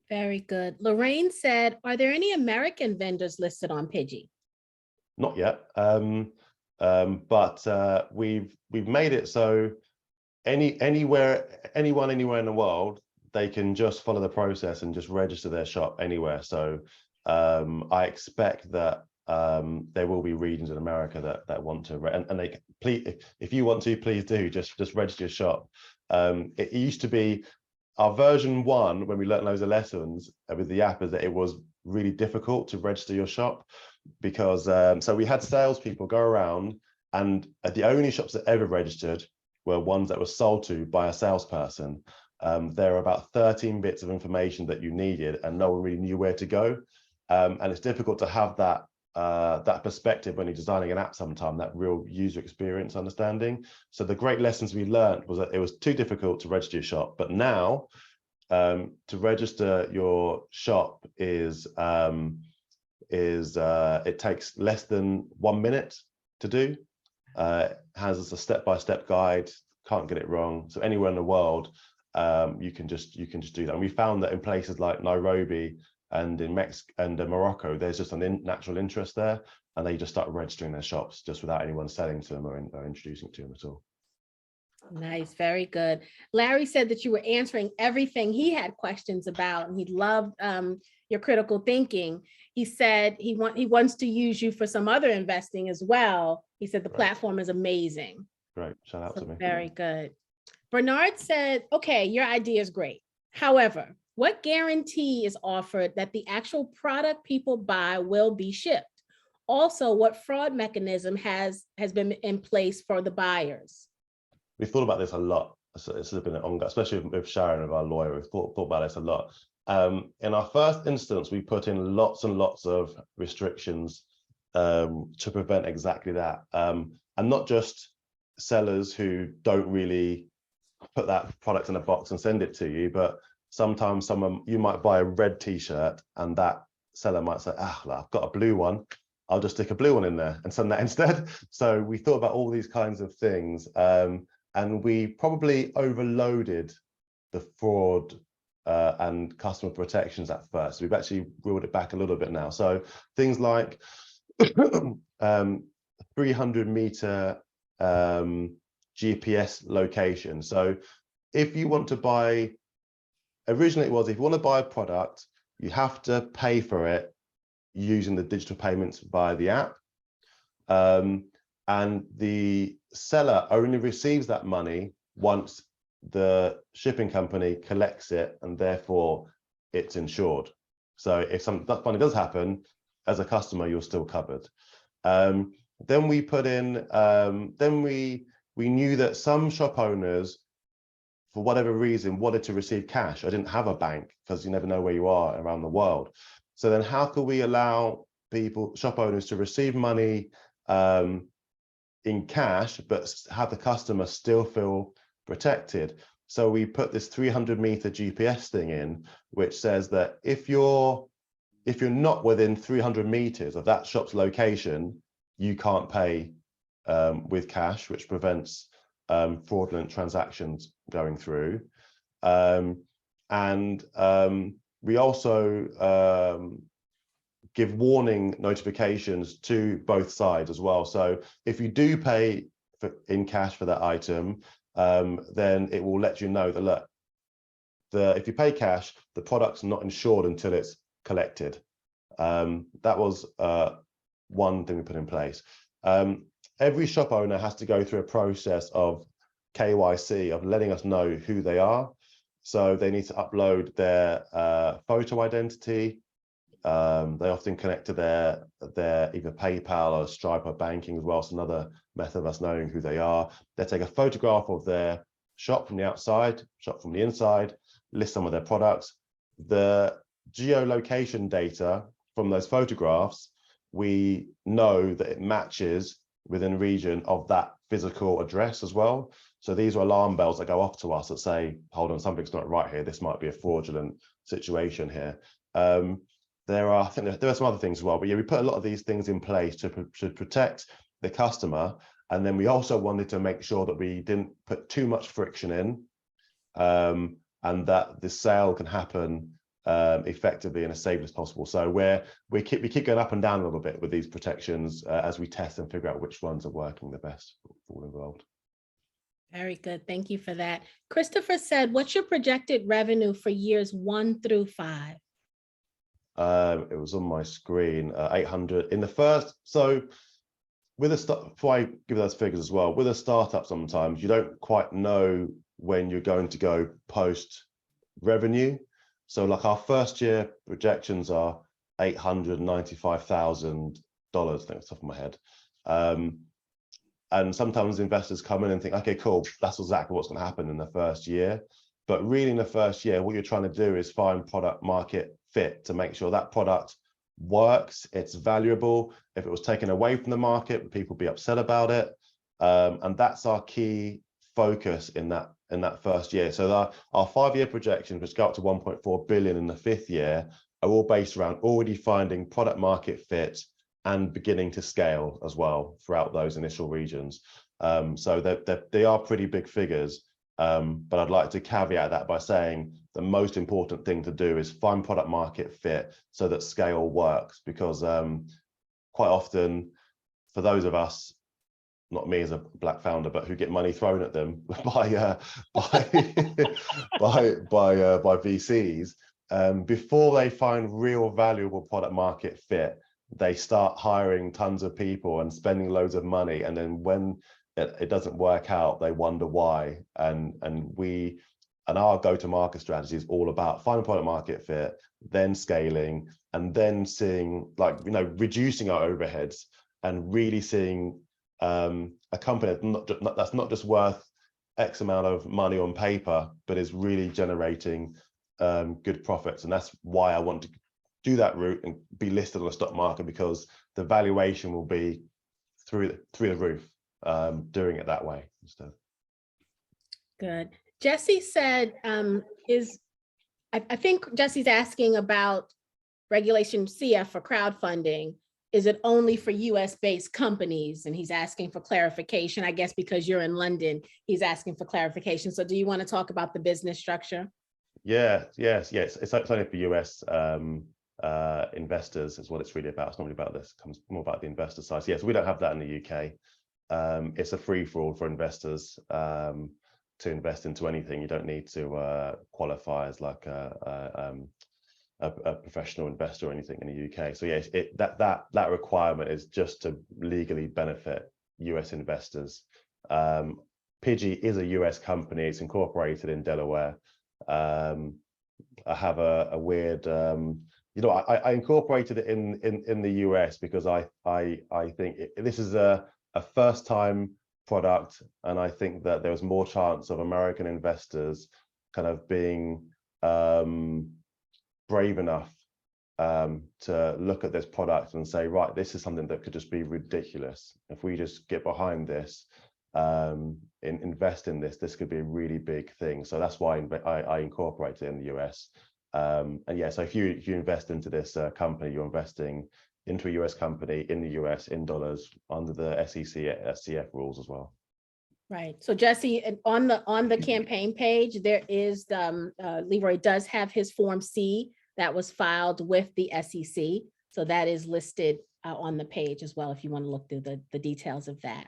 Very good. Lorraine said, are there any American vendors listed on Pigee? Not yet, but we've made it so anyone anywhere in the world, they can just follow the process and just register their shop anywhere. So I expect that there will be regions in America that want to, and they please, if you want to, please do just register your shop. It used to be our version 1, when we learned loads of lessons with the app, is that it was really difficult to register your shop, because so we had salespeople go around, and the only shops that ever registered were ones that were sold to by a salesperson. There are about 13 bits of information that you needed, and no one really knew where to go. And it's difficult to have that perspective when you're designing an app sometimes, that real user experience understanding. So the great lessons we learned was that it was too difficult to register your shop. But now to register your shop it takes less than 1 minute to do. Has a step-by-step guide, can't get it wrong. So anywhere in the world, you can just do that. And we found that in places like Nairobi and in Mexico and Morocco, there's just an natural interest there, and they just start registering their shops just without anyone selling to them or introducing to them at all. Nice, very good. Larry said that you were answering everything he had questions about, and he loved your critical thinking. He said he wants to use you for some other investing as well. He said the platform is amazing. Great, shout out to me. Very good. Bernard said, okay, your idea is great. However, what guarantee is offered that the actual product people buy will be shipped? Also, what fraud mechanism has been in place for the buyers? We've thought about this a lot. So it's been an ongoing, especially with Sharon, of our lawyer. We've thought about this a lot. In our first instance, we put in lots and lots of restrictions to prevent exactly that. And not just sellers who don't really put that product in a box and send it to you, but sometimes you might buy a red t-shirt and that seller might say, I've got a blue one, I'll just stick a blue one in there and send that instead. So we thought about all these kinds of things, and we probably overloaded the fraud and customer protections at first. We've actually reeled it back a little bit now. So things like 300-meter GPS location. So if you want to buy, originally it was, if you want to buy a product, you have to pay for it using the digital payments via the app. And the seller only receives that money once the shipping company collects it, and therefore it's insured. So if something funny does happen, as a customer, you're still covered. Then we put in, then we knew that some shop owners, for whatever reason, wanted to receive cash. I didn't have a bank, because you never know where you are around the world. So then how could we allow people, shop owners, to receive money in cash, but have the customer still feel protected? So we put this 300-meter GPS thing in, which says that if you're not within 300 meters of that shop's location, you can't pay with cash, which prevents fraudulent transactions going through. We also give warning notifications to both sides as well. So if you do pay in cash for that item, then it will let you know that, look, if you pay cash, the product's not insured until it's collected. That was one thing we put in place. Every shop owner has to go through a process of KYC, of letting us know who they are. So they need to upload their photo identity. They often connect to their either PayPal or Stripe or banking as well. So another method of us knowing who they are. They take a photograph of their shop from the outside, shop from the inside, list some of their products. The geolocation data from those photographs, we know that it matches within region of that physical address as well. So these are alarm bells that go off to us that say, hold on, something's not right here. This might be a fraudulent situation here. I think there are some other things as well, but yeah, we put a lot of these things in place to protect the customer. And then we also wanted to make sure that we didn't put too much friction in, and that the sale can happen effectively and as safely as possible. So we keep going up and down a little bit with these protections as we test and figure out which ones are working the best for all involved. Very good. Thank you for that. Christopher said, what's your projected revenue for years 1 through 5? It was on my screen, 800 in the first. So with before I give those figures as well, with a startup, sometimes you don't quite know when you're going to go post revenue. So like our first year projections are $895,000, I think off the top of my head. And sometimes investors come in and think, okay, cool, that's exactly what's going to happen in the first year. But really in the first year, what you're trying to do is find product market fit to make sure that product works, it's valuable. If it was taken away from the market, would people be upset about it? And that's our key focus in that first year. So our 5-year projections, which go up to 1.4 billion in the 5th year, are all based around already finding product market fit and beginning to scale as well throughout those initial regions. So they are pretty big figures, but I'd like to caveat that by saying the most important thing to do is find product market fit so that scale works, because quite often for those of us, not me as a black founder, but who get money thrown at them by VCs, before they find real valuable product market fit, they start hiring tons of people and spending loads of money, and then when it doesn't work out, they wonder why. And our go-to-market strategy is all about finding product market fit, then scaling, and then seeing, like, reducing our overheads and really seeing a company that's not just worth X amount of money on paper, but is really generating good profits. And that's why I want to do that route and be listed on the stock market, because the valuation will be through the roof doing it that way instead. Good. Jesse said, I think Jesse's asking about Regulation CF for crowdfunding. Is it only for US-based companies? And he's asking for clarification, I guess, because you're in London, he's asking for clarification. So do you want to talk about the business structure? Yes. It's only for US investors is what it's really about. It's not really about this, it comes more about the investor side. So yes, we don't have that in the UK. it's a free-for-all for investors to invest into anything. You don't need to qualify as like a professional investor or anything in the UK. So yes, that requirement is just to legally benefit US investors. Pigee is a US company. It's incorporated in Delaware. I have a weird, I incorporated it in the US because I think this is a first time product, and I think that there was more chance of American investors kind of being brave enough to look at this product and say, right, this is something that could just be ridiculous. If we just get behind this, invest in this could be a really big thing. So that's why I incorporated it in the US. And yeah, so if you invest into this company, you're investing into a US company in the US in dollars under the SEC SCF rules as well. Right. So Jesse, on the campaign page, there is Leroy does have his Form C that was filed with the SEC. So that is listed on the page as well if you want to look through the details of that.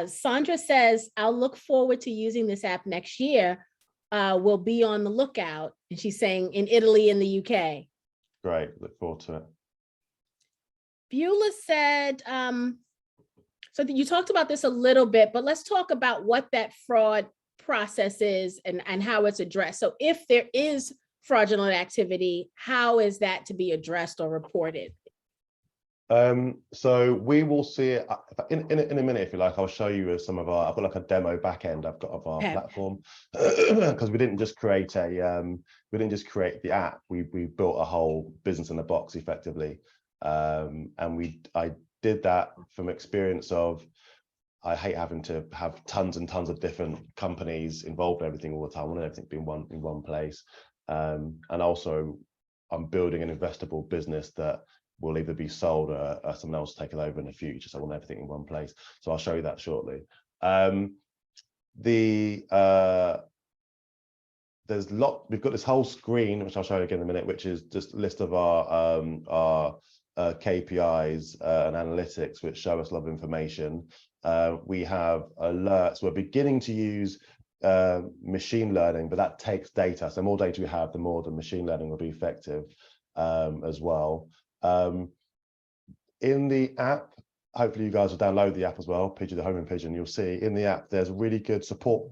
Sandra says, I'll look forward to using this app next year. We'll be on the lookout. And she's saying in Italy and the UK. Great. Look forward to it. Beulah said, so you talked about this a little bit, but let's talk about what that fraud process is and how it's addressed. So if there is fraudulent activity, how is that to be addressed or reported? So we will see it in a minute, if you like. I'll show you some of our, I've got like a demo backend I've got of our platform, because we didn't just create the app, we built a whole business in a box effectively. And I did that from experience of, I hate having to have tons and tons of different companies involved in everything all the time. I want everything to be in one place. And also I'm building an investable business that will either be sold or someone else take it over in the future. So I want everything in one place. So I'll show you that shortly. We've got this whole screen, which I'll show you again in a minute, which is just a list of our KPIs and analytics, which show us a lot of information. We have alerts. We're beginning to use machine learning, but that takes data. So the more data we have, the more the machine learning will be effective as well. In the app, hopefully you guys will download the app as well, Pigee, the Home and Pigeon. You'll see in the app there's a really good support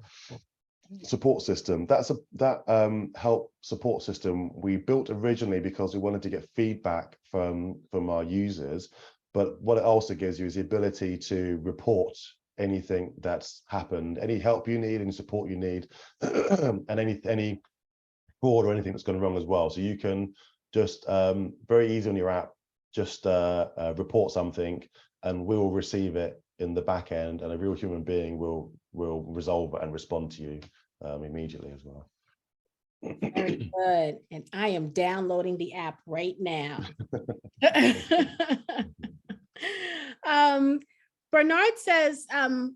system. That help support system we built originally because we wanted to get feedback from our users, but what it also gives you is the ability to report anything that's happened, any help you need, any support you need, and any fraud or anything that's gone wrong as well. So you can just very easy on your app, just report something and we'll receive it in the back end, and a real human being will resolve it and respond to you immediately as well. Very good. And I am downloading the app right now. Bernard says,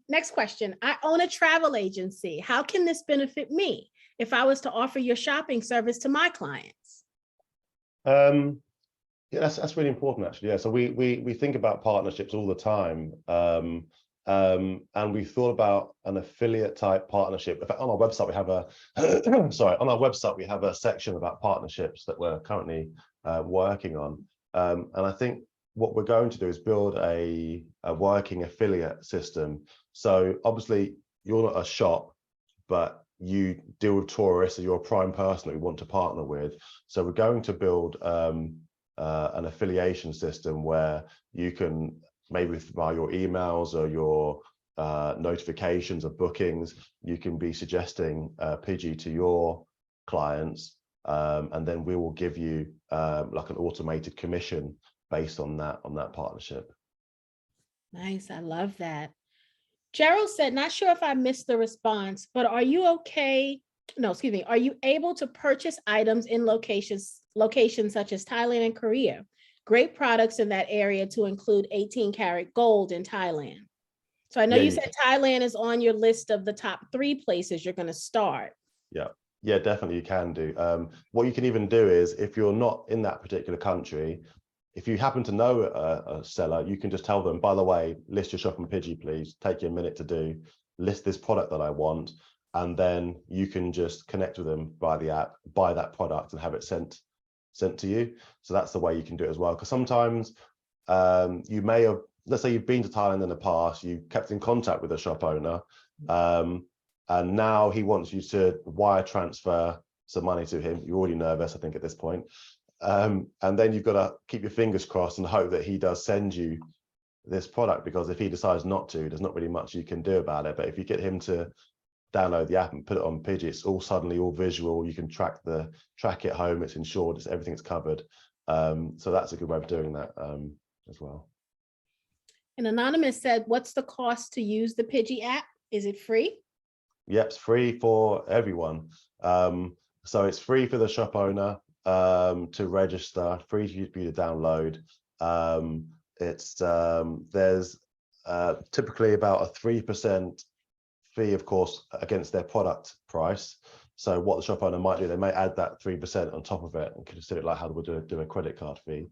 next question. I own a travel agency. How can this benefit me if I was to offer your shopping service to my clients? Yeah, that's really important actually. Yeah, so we think about partnerships all the time, and we thought about an affiliate type partnership. In fact, on our website we have we have a section about partnerships that we're currently working on, and I think what we're going to do is build a working affiliate system. So obviously you're not a shop, but you deal with tourists, so you're a prime person that we want to partner with. So we're going to build an affiliation system where you can, maybe via your emails or your notifications of bookings, you can be suggesting Pigee to your clients, and then we will give you like an automated commission based on that partnership. Nice, I love that. Gerald said, not sure if I missed the response, but are you okay? No, excuse me. Are you able to purchase items in locations such as Thailand and Korea? Great products in that area to include 18 karat gold in Thailand. So I know you said Thailand is on your list of the top 3 places you're going to start. Yeah, definitely you can do. What you can even do is, if you're not in that particular country, if you happen to know a seller, you can just tell them, by the way, list your shop on Pigee, please. Take you a minute to do. List this product that I want, and then you can just connect with them by the app, buy that product, and have it sent to you. So that's the way you can do it as well. Because sometimes you may have, let's say you've been to Thailand in the past, you kept in contact with a shop owner, and now he wants you to wire transfer some money to him. You're already nervous, I think, at this point. And then you've got to keep your fingers crossed and hope that he does send you this product, because if he decides not to, there's not really much you can do about it. But if you get him to download the app and put it on Pigee, it's all suddenly all visual. You can track it home, it's insured, it's everything's covered. So that's a good way of doing that as well. And Anonymous said, what's the cost to use the Pigee app? Is it free? Yep, it's free for everyone. So it's free for the shop owner to register, free for you to download. There's typically about a 3% fee, of course, against their product price. So what the shop owner might do, they may add that 3% on top of it and consider it like how we do a credit card fee.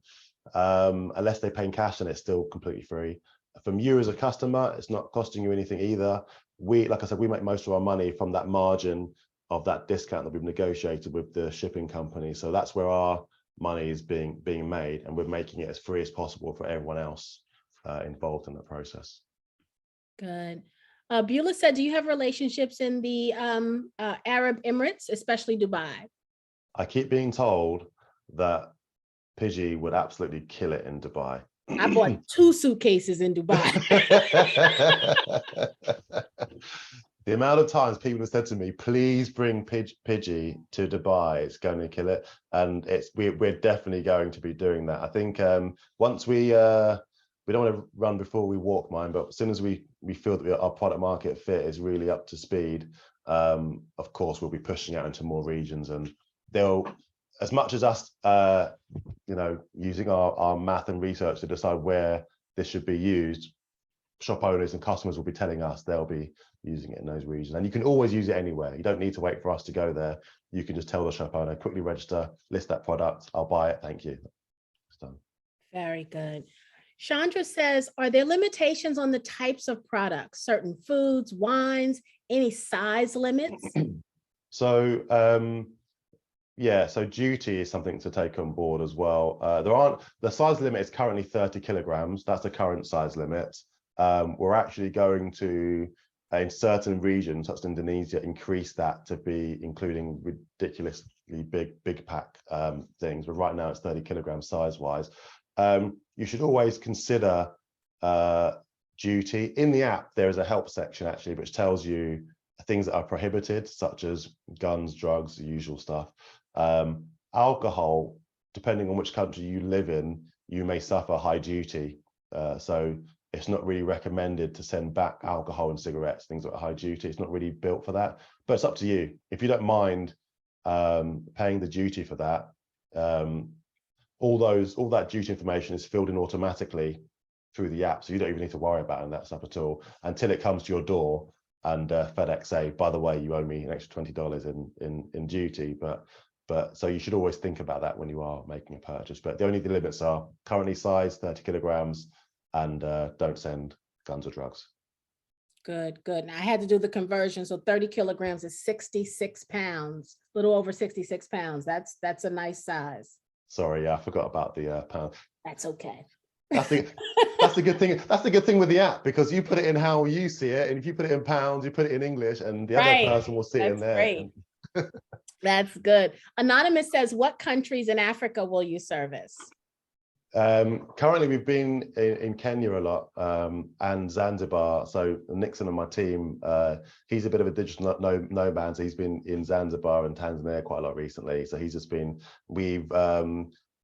Unless they pay in cash, and it's still completely free. From you as a customer, it's not costing you anything either. Like I said, we make most of our money from that margin of that discount that we've negotiated with the shipping company. So that's where our money is being made, and we're making it as free as possible for everyone else involved in the process. Good. Beulah said, do you have relationships in the Arab Emirates, especially Dubai? I keep being told that Pigee would absolutely kill it in Dubai. I bought 2 suitcases in Dubai. The amount of times people have said to me, please bring Pigee to Dubai, it's going to kill it. And we're definitely going to be doing that. I think once we don't want to run before we walk, mine, but as soon as we feel that our product market fit is really up to speed, of course, we'll be pushing out into more regions, and they'll, as much as us, using our math and research to decide where this should be used, shop owners and customers will be telling us they'll be using it in those regions. And you can always use it anywhere. You don't need to wait for us to go there. You can just tell the shop owner, quickly register, list that product, I'll buy it, thank you. It's done. Very good. Chandra says, are there limitations on the types of products, certain foods, wines, any size limits? So yeah, so duty is something to take on board as well. The size limit is currently 30 kilograms. That's the current size limit. We're actually going to, in certain regions, such as Indonesia, increase that to be including ridiculously big pack things. But right now it's 30 kilograms size wise. You should always consider duty. In the app, there is a help section actually, which tells you things that are prohibited, such as guns, drugs, the usual stuff. Alcohol, depending on which country you live in, you may suffer high duty. So it's not really recommended to send back alcohol and cigarettes, things that are high duty. It's not really built for that, but it's up to you. If you don't mind paying the duty for that, all that duty information is filled in automatically through the app. So you don't even need to worry about that stuff at all until it comes to your door and FedEx say, by the way, you owe me an extra $20 in duty. But so you should always think about that when you are making a purchase. But the only limits are currently size 30 kilograms and don't send guns or drugs. Good, good. Now I had to do the conversion. So 30 kilograms is 66 pounds, a little over 66 pounds. That's a nice size. Sorry, yeah, I forgot about the pound. That's okay. That's the good thing. That's the good thing with the app, because you put it in how you see it, and if you put it in pounds, you put it in English, and the other person will see it in there. Great. That's good. Anonymous says, what countries in Africa will you service? Currently, we've been in Kenya a lot and Zanzibar. So Nixon and my team, he's a bit of a digital nomad. So he's been in Zanzibar and Tanzania quite a lot recently. So he's just been. We've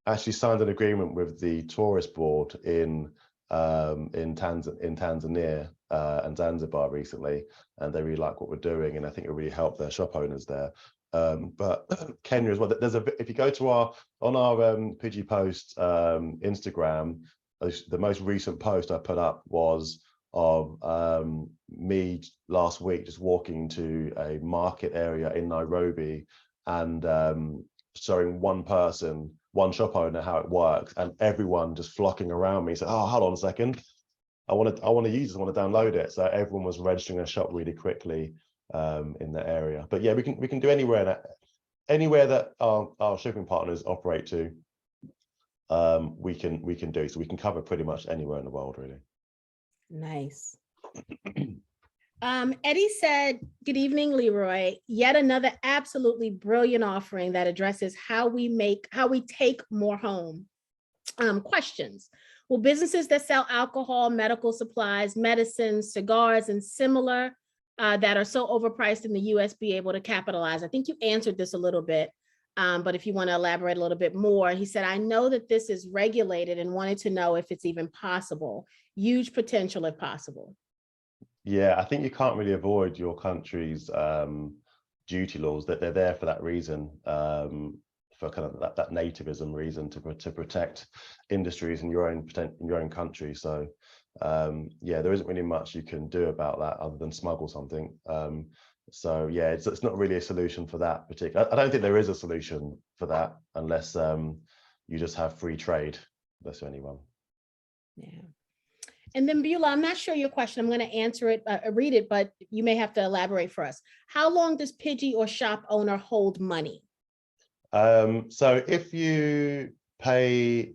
actually signed an agreement with the tourist board in Tanzania and Zanzibar recently, and they really like what we're doing, and I think it really helped their shop owners there. But Kenya as well. If you go to our Pigee post Instagram, the most recent post I put up was of me last week just walking to a market area in Nairobi and showing one person one shop owner how it works, and everyone just flocking around me said, oh, hold on a second, I want to use this, I want to download it. So everyone was registering a shop really quickly in that area. But yeah, we can do anywhere that our shipping partners operate to. We can do, so we can cover pretty much anywhere in the world, really. Nice. Eddie said, good evening, Leroy. Yet another absolutely brilliant offering that addresses how we take more home. Questions. Will businesses that sell alcohol, medical supplies, medicines, cigars, and similar that are so overpriced in the US be able to capitalize? I think you answered this a little bit, but if you want to elaborate a little bit more, he said, I know that this is regulated and wanted to know if it's even possible. Huge potential if possible. Yeah, I think you can't really avoid your country's duty laws, that they're there for that reason, for kind of that nativism reason, to protect industries in your own country. So yeah, there isn't really much you can do about that other than smuggle something. So yeah, it's not really a solution for that particular. I don't think there is a solution for that unless you just have free trade. That's the only one. Yeah. And then Beulah, I'm not sure your question. I'm going to answer it, read it, but you may have to elaborate for us. How long does Pigee or shop owner hold money? So if you pay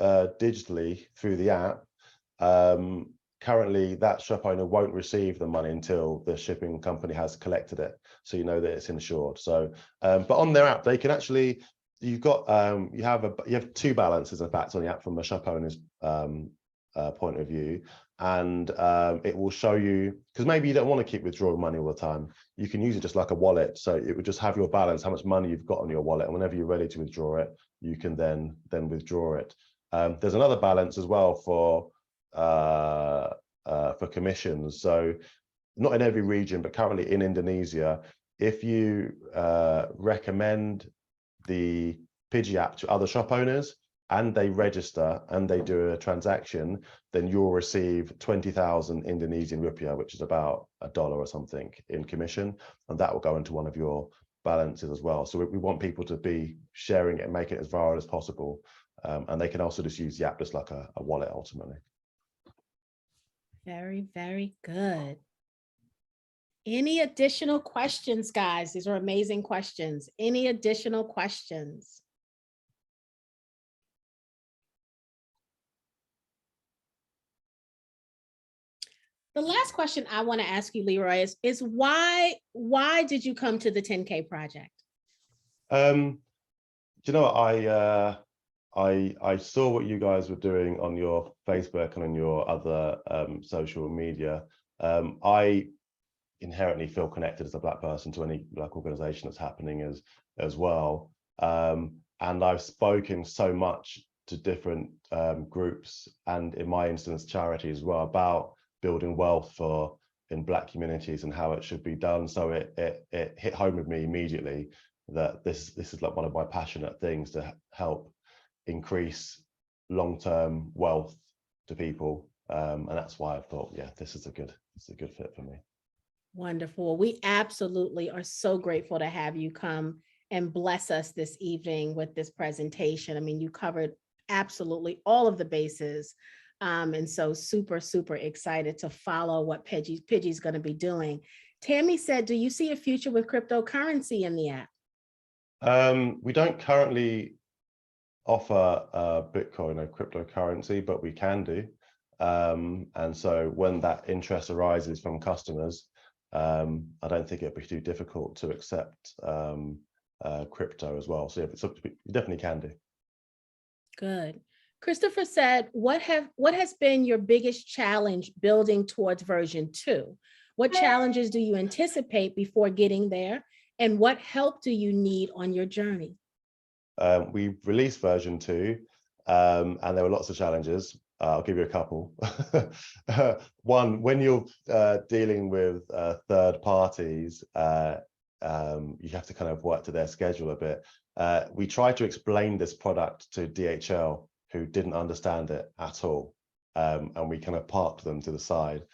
digitally through the app, currently that shop owner won't receive the money until the shipping company has collected it, so you know that it's insured. So but on their app they can actually, you have two balances in fact on the app from a shop owner's point of view, and it will show you, because maybe you don't want to keep withdrawing money all the time, you can use it just like a wallet. So it would just have your balance, how much money you've got on your wallet, and whenever you're ready to withdraw it, you can then withdraw it. There's another balance as well for commissions. So not in every region, but currently in Indonesia, if you recommend the Pigee app to other shop owners and they register and they do a transaction, then you'll receive 20,000 Indonesian rupiah, which is about $1 or something, in commission, and that will go into one of your balances as well. So we want people to be sharing it and making it as viral as possible, and they can also just use the app just like a wallet ultimately. Very, very good. Any additional questions, guys? These are amazing questions. Any additional questions? The last question I want to ask you, Leroy, is why did you come to the 10K project? You know, I saw what you guys were doing on your Facebook and on your other social media. I inherently feel connected as a Black person to any Black organization that's happening as well. And I've spoken so much to different groups, and in my instance, charities as well, about building wealth in Black communities and how it should be done. So it hit home with me immediately that this is like one of my passionate things, to help increase long-term wealth to people, and that's why I thought, yeah, this is a good fit for me. Wonderful. We absolutely are so grateful to have you come and bless us this evening with this presentation. I mean, you covered absolutely all of the bases, and so super excited to follow what Pigee's going to be doing. Tammy said, do you see a future with cryptocurrency in the app? We don't currently offer Bitcoin or cryptocurrency, but we can do. And so when that interest arises from customers, I don't think it'd be too difficult to accept crypto as well. So yeah, you definitely can do. Good. Christopher said, what has been your biggest challenge building towards version 2? What challenges do you anticipate before getting there? And what help do you need on your journey? We released version 2, and there were lots of challenges. I'll give you a couple. One, when you're dealing with third parties, you have to kind of work to their schedule a bit. We tried to explain this product to DHL, who didn't understand it at all, and we kind of parked them to the side.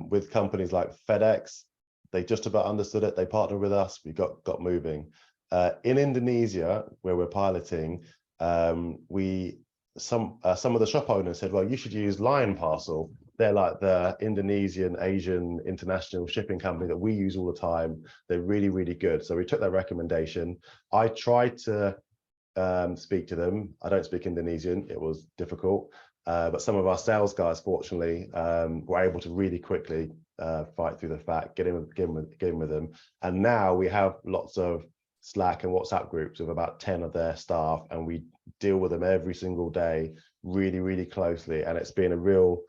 With companies like FedEx, they just about understood it. They partnered with us. We got moving. In Indonesia, where we're piloting, some of the shop owners said, well, you should use Lion Parcel. They're like the Indonesian, Asian international shipping company that we use all the time. They're really, really good. So we took their recommendation. I tried to speak to them. I don't speak Indonesian. It was difficult. But some of our sales guys, fortunately, were able to really quickly fight through the fact, get in with them. And now we have lots of Slack and WhatsApp groups of about 10 of their staff, and we deal with them every single day, really, really closely. And it's been a real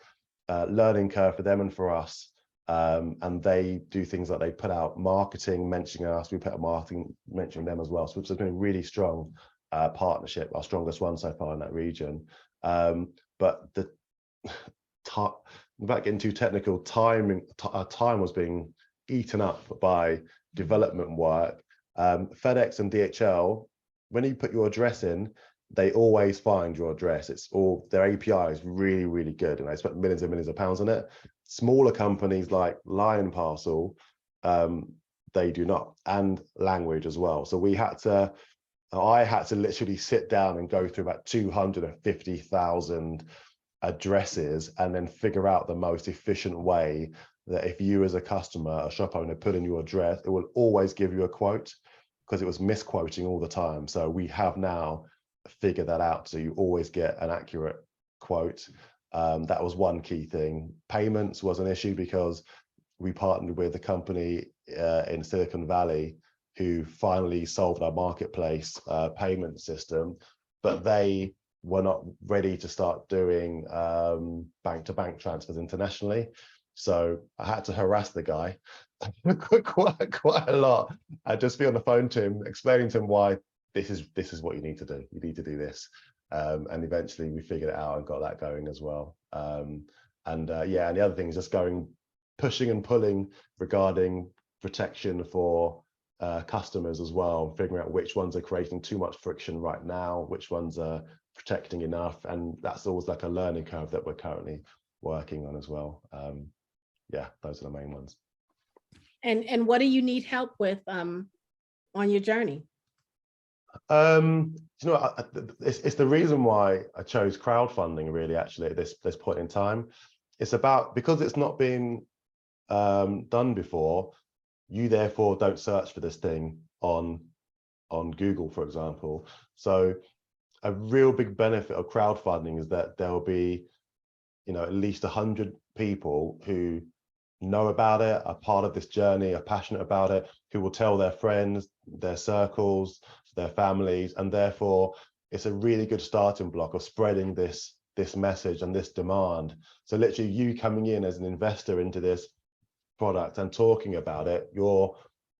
learning curve for them and for us. And they do things like they put out marketing mentioning us, we put out marketing mentioning them as well. So it's been a really strong partnership, our strongest one so far in that region. But the without getting too technical, time was being eaten up by development work. FedEx and DHL, when you put your address in, they always find your address. It's all, their API is really, really good, and they spent millions and millions of pounds on it. Smaller companies like Lion Parcel, they do not, and language as well. So I had to literally sit down and go through about 250,000 addresses and then figure out the most efficient way that if you as a customer, a shop owner, put in your address, it will always give you a quote, because it was misquoting all the time. So we have now figured that out. So you always get an accurate quote. That was one key thing. Payments was an issue because we partnered with a company in Silicon Valley who finally solved our marketplace payment system, but they were not ready to start doing bank-to-bank transfers internationally. So I had to harass the guy quite a lot. I'd just be on the phone to him, explaining to him why this is what you need to do. You need to do this. And eventually we figured it out and got that going as well. Yeah, and the other thing is just pushing and pulling regarding protection for customers as well, figuring out which ones are creating too much friction right now, which ones are protecting enough, and that's always like a learning curve that we're currently working on as well. Yeah, those are the main ones. And what do you need help with on your journey? It's the reason why I chose crowdfunding, really, actually, at this point in time. It's about, because it's not been done before, you therefore don't search for this thing on Google, for example. So a real big benefit of crowdfunding is that there will be, at least 100 people who know about it, are part of this journey, are passionate about it, who will tell their friends, their circles, their families, and therefore it's a really good starting block of spreading this message and this demand. So literally, you coming in as an investor into this product and talking about it, you're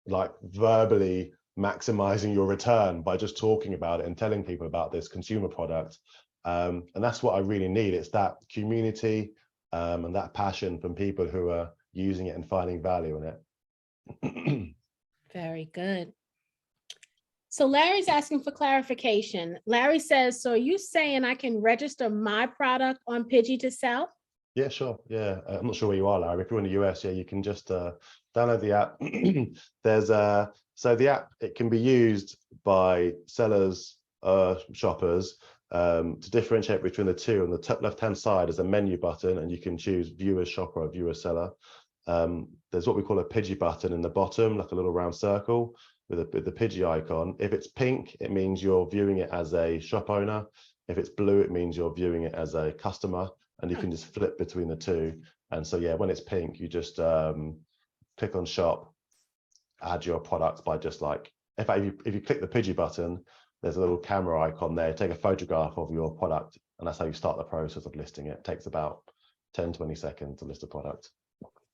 like verbally maximizing your return by just talking about it and telling people about this consumer product. And that's what I really need. It's that community and that passion from people who are using it and finding value in it. Very good. So Larry's asking for clarification. Larry says, so are you saying I can register my product on Pigee to sell? Yeah, sure. Yeah, I'm not sure where you are, Larry. If you're in the US, yeah, you can just download the app. There's so the app, it can be used by sellers, shoppers, to differentiate between the two. On the top left-hand side is a menu button, and you can choose viewer shopper or viewer seller. There's what we call a Pigee button in the bottom, like a little round circle with the Pigee icon. If it's pink, it means you're viewing it as a shop owner. If it's blue, it means you're viewing it as a customer, and you can just flip between the two. And so, yeah, when it's pink, you just click on shop, add your product by just like, in fact, if you click the Pigee button, there's a little camera icon there, take a photograph of your product, and that's how you start the process of listing it. It takes about 10-20 seconds to list a product.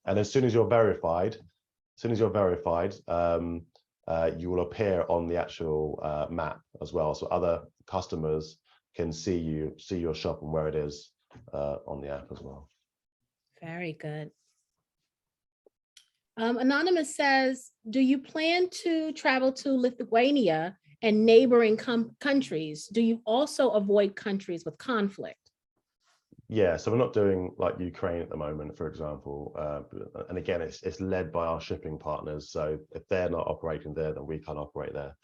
And as soon as you're verified, you will appear on the actual map as well, so other customers can see your shop and where it is on the app as well. Very good. Anonymous says, do you plan to travel to Lithuania and neighboring countries? Do you also avoid countries with conflict? Yeah, so we're not doing like Ukraine at the moment, for example. And again, it's led by our shipping partners. So if they're not operating there, then we can't operate there.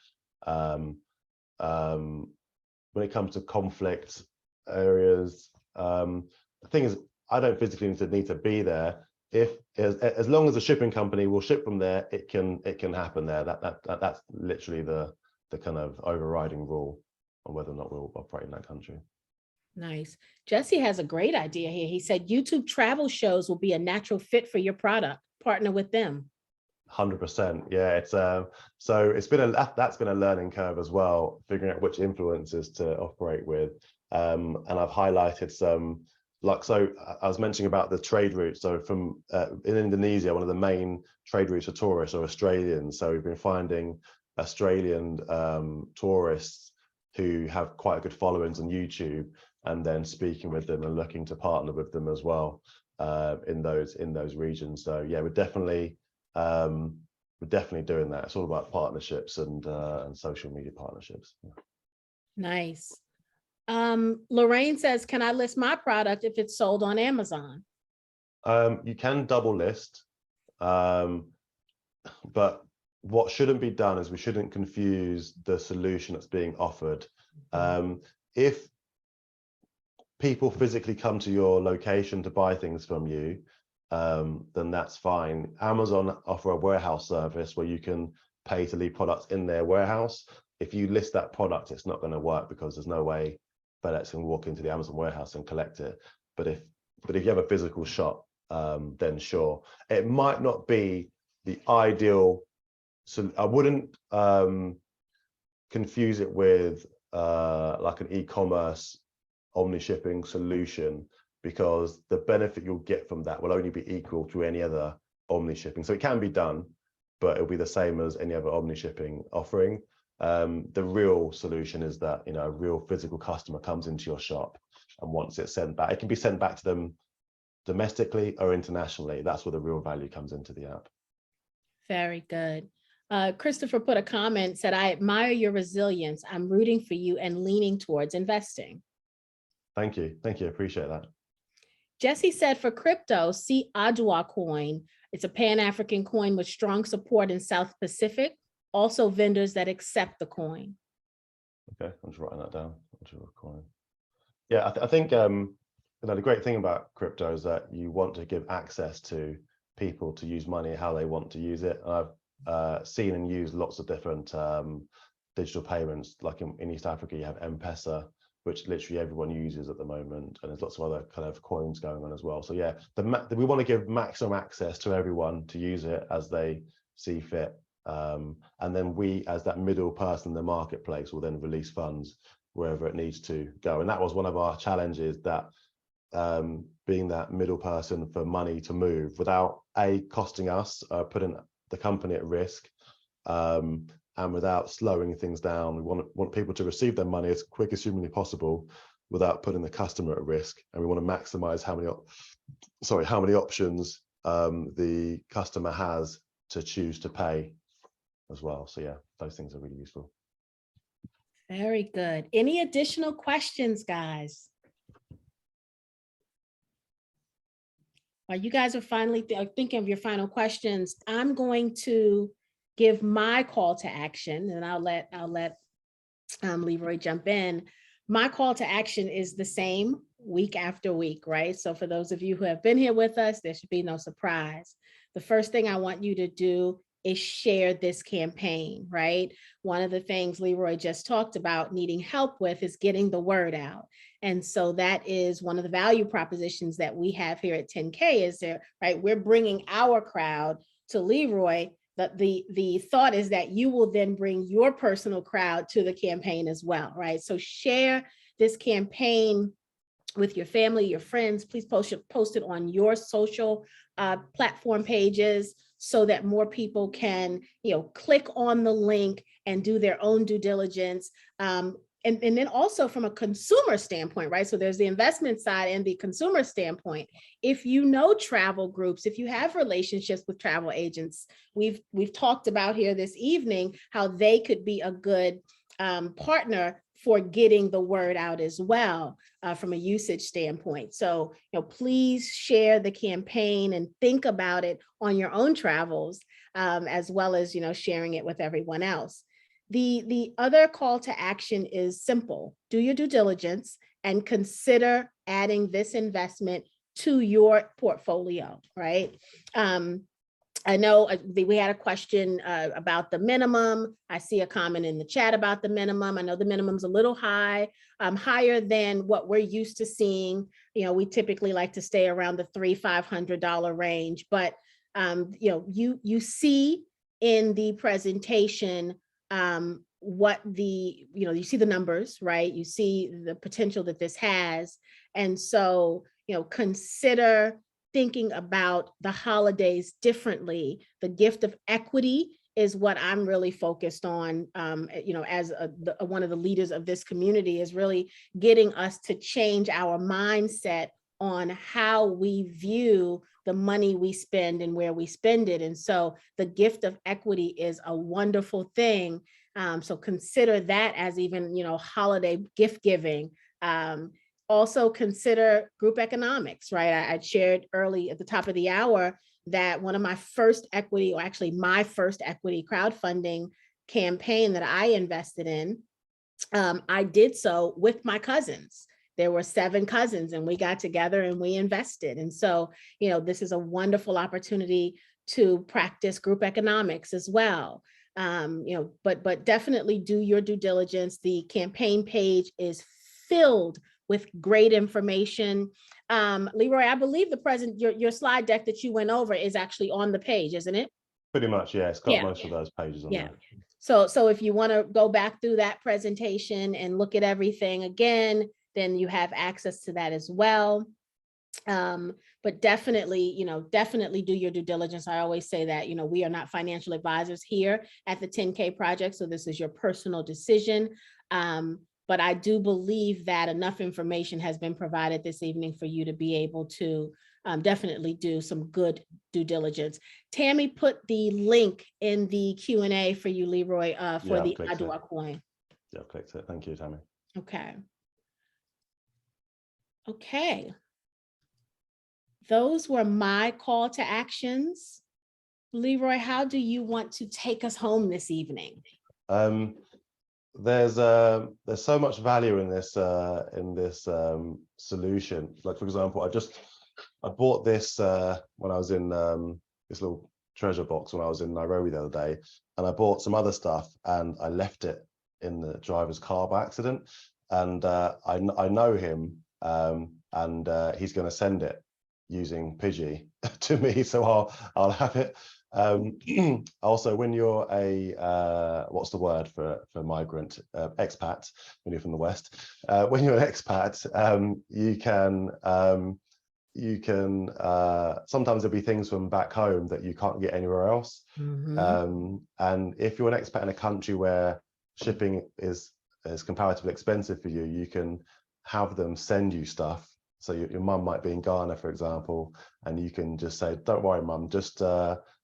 when it comes to conflict areas, the thing is, I don't physically need to be there. As long as the shipping company will ship from there, it can happen there. That's literally the kind of overriding rule on whether or not we'll operate in that country. Nice. Jesse has a great idea here. He said YouTube travel shows will be a natural fit for your product. Partner with them. 100%. Yeah, it's so it's been that's been a learning curve as well, figuring out which influencers to operate with. And I've highlighted some, like, so I was mentioning about the trade routes. So from in Indonesia, one of the main trade routes for tourists are Australians. So we've been finding Australian tourists who have quite a good followings on YouTube, and then speaking with them and looking to partner with them as well in those regions. So yeah, we're definitely doing that. It's all about partnerships and social media partnerships. Yeah. Nice. Lorraine says, can I list my product if it's sold on Amazon? You can double list, but what shouldn't be done is we shouldn't confuse the solution that's being offered. If people physically come to your location to buy things from you, then that's fine. Amazon offer a warehouse service where you can pay to leave products in their warehouse. If you list that product, it's not going to work because there's no way FedEx can walk into the Amazon warehouse and collect it. But if you have a physical shop, then sure. It might not be the ideal, so I wouldn't confuse it with like an e-commerce omni shipping solution, because the benefit you'll get from that will only be equal to any other omni shipping. So it can be done, but it'll be the same as any other omni shipping offering. The real solution is that, you know, a real physical customer comes into your shop and wants it sent back. It can be sent back to them domestically or internationally. That's where the real value comes into the app. Very good. Christopher put a comment, said, I admire your resilience. I'm rooting for you and leaning towards investing. Thank you. Thank you. I appreciate that. Jesse said, for crypto, see Adwa coin. It's a Pan-African coin with strong support in South Pacific. Also vendors that accept the coin. Okay, I'm just writing that down. Coin. Yeah, I think you know, the great thing about crypto is that you want to give access to people to use money how they want to use it. I've seen and used lots of different digital payments. Like in East Africa, you have M-Pesa, which literally everyone uses at the moment, and there's lots of other kind of coins going on as well. So yeah, we want to give maximum access to everyone to use it as they see fit. And then we, as that middle person in the marketplace, will then release funds wherever it needs to go. And that was one of our challenges, that being that middle person for money to move without costing us, putting the company at risk, and without slowing things down. We want people to receive their money as quick as humanly possible without putting the customer at risk. And we want to maximize how many options the customer has to choose to pay as well. So yeah, those things are really useful. Very good. Any additional questions, guys? While you guys are finally thinking of your final questions, I'm going to give my call to action, and I'll let Leroy jump in. My call to action is the same week after week, right? So for those of you who have been here with us, there should be no surprise. The first thing I want you to do is share this campaign, right? One of the things Leroy just talked about needing help with is getting the word out. And so that is one of the value propositions that we have here at 10K is there, right? We're bringing our crowd to Leroy. The thought is that you will then bring your personal crowd to the campaign as well, right? So share this campaign with your family, your friends. Please post it on your social platform pages so that more people can, click on the link and do their own due diligence. And then also from a consumer standpoint, right? So there's the investment side and the consumer standpoint. If you know travel groups, if you have relationships with travel agents, we've talked about here this evening how they could be a good partner for getting the word out as well from a usage standpoint. So, please share the campaign and think about it on your own travels, as well as, sharing it with everyone else. The other call to action is simple. Do your due diligence and consider adding this investment to your portfolio, right? I know we had a question about the minimum. I see a comment in the chat about the minimum. I know the minimum's a little high, higher than what we're used to seeing. You know, we typically like to stay around the $300-500 range, but you know, you see in the presentation what the, you know, you see the numbers, right? You see the potential that this has. And so, you know, consider thinking about the holidays differently. The gift of equity is what I'm really focused on, you know, as one of the leaders of this community, is really getting us to change our mindset on how we view the money we spend and where we spend it. And so the gift of equity is a wonderful thing. So consider that as even, you know, holiday gift giving. Also consider group economics, right? I shared early at the top of the hour that one of my first equity, or actually my first equity crowdfunding campaign that I invested in, I did so with my cousins. There were 7 cousins and we got together and we invested. And so, you know, this is a wonderful opportunity to practice group economics as well. You know, but definitely do your due diligence. The campaign page is filled with great information. Leroy, I believe your slide deck that you went over is actually on the page, isn't it? Pretty much, yeah. It's got most of those pages on Yeah. there. So if you want to go back through that presentation and look at everything again, then you have access to that as well. But definitely, you know, definitely do your due diligence. I always say that, you know, we are not financial advisors here at the 10K Project. So this is your personal decision. But I do believe that enough information has been provided this evening for you to be able to definitely do some good due diligence. Tammy put the link in the Q&A for you, Leroy, for the Adwa coin. Yeah, I've clicked it. Thank you, Tammy. Okay. Okay. Those were my call to actions. Leroy, how do you want to take us home this evening? There's so much value in this solution. Like, for example, I bought this when I was in this little treasure box when I was in Nairobi the other day, and I bought some other stuff and I left it in the driver's car by accident, and I know him, and he's going to send it using Pigee to me, so I'll have it. Also, when you're a what's the word for migrant, expat, when you're from the West, when you're an expat, you can sometimes there'll be things from back home that you can't get anywhere else. And if you're an expat in a country where shipping is comparatively expensive for you, you can have them send you stuff. So your mum might be in Ghana, for example, and you can just say, "Don't worry, mum, just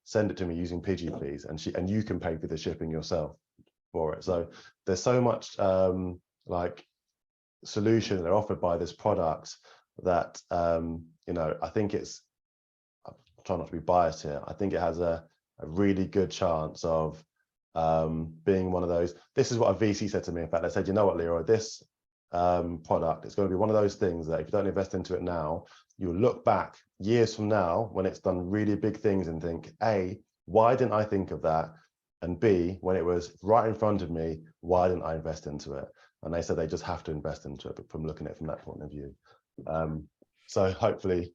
send it to me using Pigee, please," and you can pay for the shipping yourself for it. So there's so much like solution that are offered by this product that you know, I think I'm trying not to be biased here. I think it has a really good chance of being one of those. This is what a VC said to me. In fact, they said, "You know what, Leroy, this product, it's going to be one of those things that if you don't invest into it now, you'll look back years from now when it's done really big things and think, A, why didn't I think of that? And B, when it was right in front of me, why didn't I invest into it?" And they said they just have to invest into it, but from looking at it from that point of view. So hopefully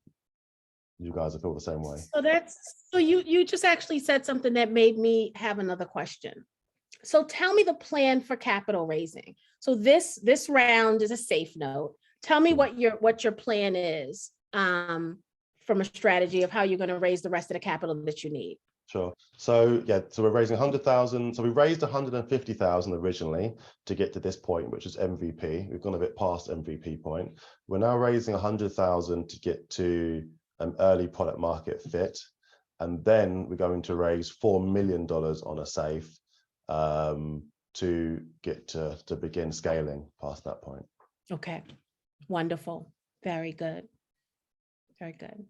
you guys will feel the same way. So you just actually said something that made me have another question. So tell me the plan for capital raising. So this round is a safe note. Tell me what your plan is from a strategy of how you're going to raise the rest of the capital that you need. Sure. So yeah, so we're raising 100,000. So we raised 150,000 originally to get to this point, which is MVP. We've gone a bit past MVP point. We're now raising 100,000 to get to an early product market fit, and then we're going to raise $4 million on a safe to get to begin scaling past that point. Okay, wonderful, very good, very good.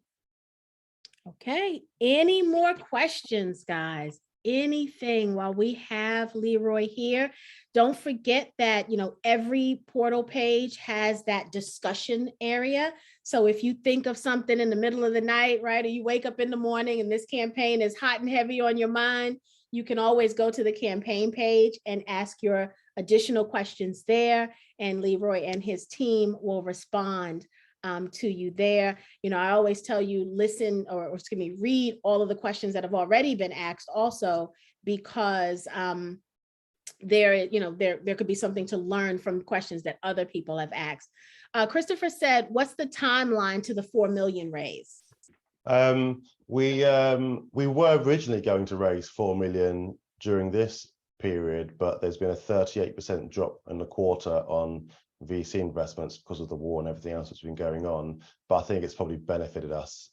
Okay, any more questions, guys? anything while we have Leroy here, don't forget that, every portal page has that discussion area. So if you think of something in the middle of the night, right, or you wake up in the morning and this campaign is hot and heavy on your mind, you can always go to the campaign page and ask your additional questions there, and Leroy and his team will respond to you there. I always tell you, listen, or excuse me, read all of the questions that have already been asked also, because there could be something to learn from questions that other people have asked. Christopher said, what's the timeline to the 4 million raise? We were originally going to raise 4 million during this period, but there's been a 38% drop in the quarter on VC investments because of the war and everything else that's been going on. But I think it's probably benefited us,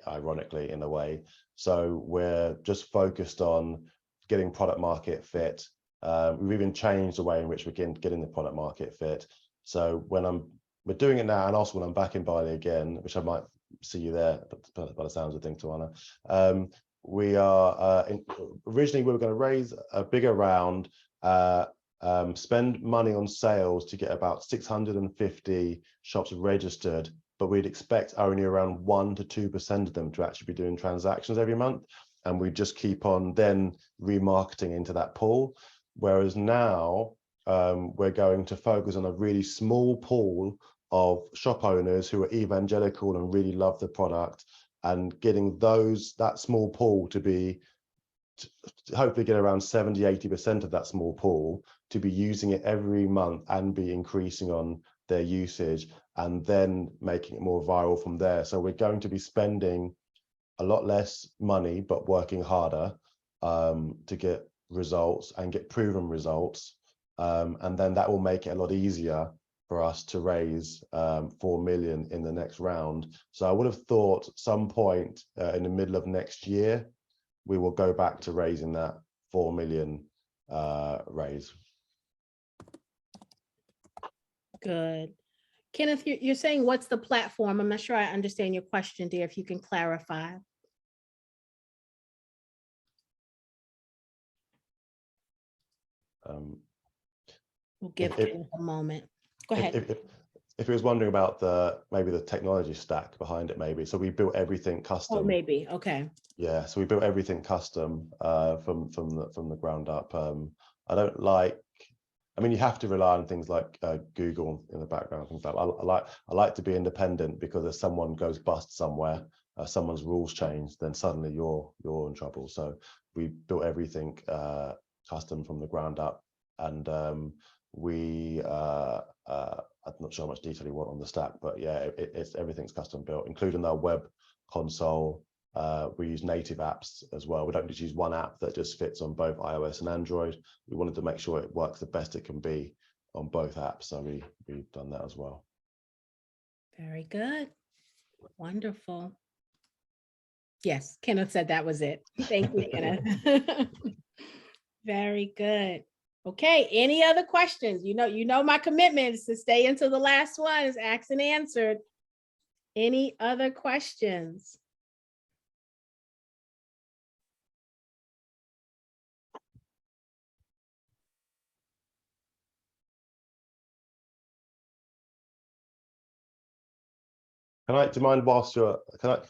ironically, in a way. So we're just focused on getting product market fit. We've even changed the way in which we can get in the product market fit. So we're doing it now, and also when I'm back in Bali again, which I might see you there by the sounds of things, Tawana. We are originally we were going to raise a bigger round, spend money on sales to get about 650 shops registered, but we'd expect only around 1 to 2% of them to actually be doing transactions every month, and we just keep on then remarketing into that pool. Whereas now we're going to focus on a really small pool of shop owners who are evangelical and really love the product, and getting that small pool to hopefully get around 70–80% of that small pool to be using it every month and be increasing on their usage, and then making it more viral from there. So we're going to be spending a lot less money but working harder to get results and get proven results, and then that will make it a lot easier for us to raise 4 million in the next round. So I would have thought some point in the middle of next year we will go back to raising that 4 million raise. Good. Kenneth, you're saying what's the platform? I'm not sure I understand your question, dear, if you can clarify. We'll give Kenneth a moment. Go ahead. If he was wondering about maybe the technology stack behind it, maybe. So we built everything custom. Oh, maybe. Okay. Yeah, so we built everything custom from the ground up. I mean, you have to rely on things like Google in the background, things like that. I like to be independent, because if someone goes bust somewhere, someone's rules change, then suddenly you're in trouble. So we built everything custom from the ground up, and I'm not sure how much detail you want on the stack, but yeah, everything's custom built, including our web console. We use native apps as well. We don't just use one app that just fits on both iOS and Android. We wanted to make sure it works the best it can be on both apps, so we've done that as well. Very good. Wonderful. Yes, Kenneth said that was it. Thank you, Kenneth. Very good. Okay, any other questions? You know my commitment is to stay until the last one is asked and answered. Any other questions? Do you mind whilst can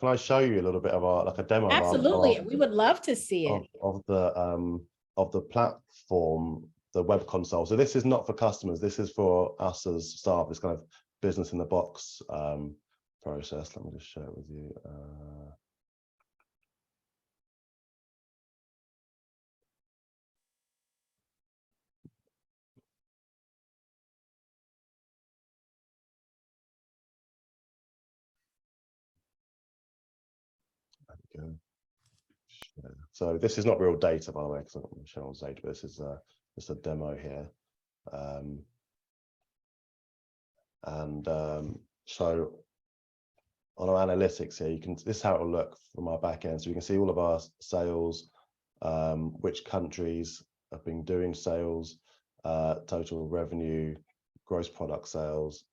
I show you a little bit of like a demo? Absolutely, we would love to see it. Of the platform, the web console. So this is not for customers. This is for us as staff. This kind of business in the box process. Let me just share it with you. There we go. So this is not real data, by the way, because I'm not going to show on stage, but this is just a demo here. So on our analytics here, this is how it will look from our back end. So you can see all of our sales, which countries have been doing sales, total revenue, gross product sales.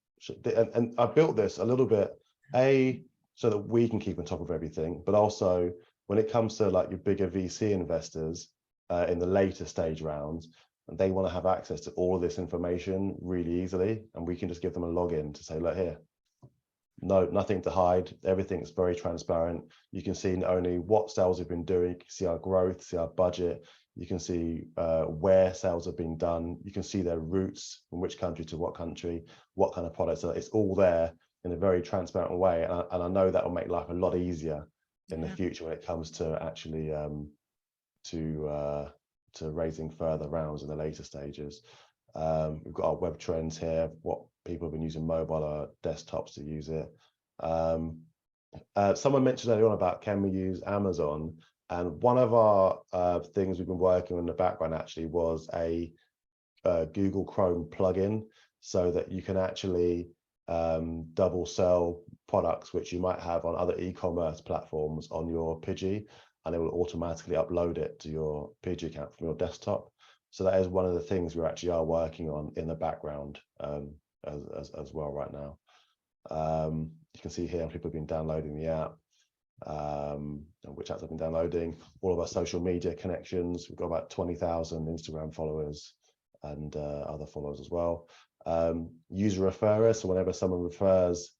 And I built this a little bit, so that we can keep on top of everything, but also when it comes to like your bigger VC investors in the later stage rounds, they want to have access to all of this information really easily, and we can just give them a login to say, look here, no, nothing to hide. Everything's very transparent. You can see not only what sales we've been doing, you can see our growth, see our budget. You can see where sales have been done. You can see their routes from which country to what country, what kind of products. So it's all there in a very transparent way. And I know that will make life a lot easier in the future when it comes to actually to raising further rounds in the later stages. We've got our web trends here, what people have been using mobile or desktops to use it. Someone mentioned earlier on about can we use Amazon, and one of our things we've been working on in the background actually was a Google Chrome plugin, so that you can actually double sell products which you might have on other e-commerce platforms on your Pigee, and it will automatically upload it to your Pigee account from your desktop. So that is one of the things we actually are working on in the background as well right now. You can see here people have been downloading the app, which apps I've been downloading, all of our social media connections. We've got about 20,000 Instagram followers and other followers as well. User referrers, so whenever someone refers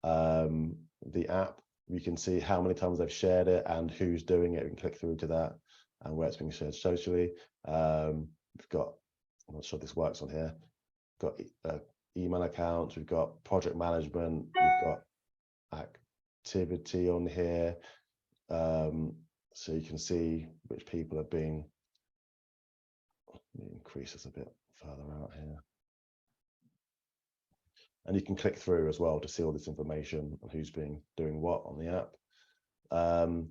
the app, you can see how many times they've shared it and who's doing it. We can click through to that and where it's being shared socially. We've got, I'm not sure this works on here, got email accounts, we've got project management, we've got activity on here, so you can see which people are being, let me increase this a bit further out here, and you can click through as well to see all this information on who's doing what on the app.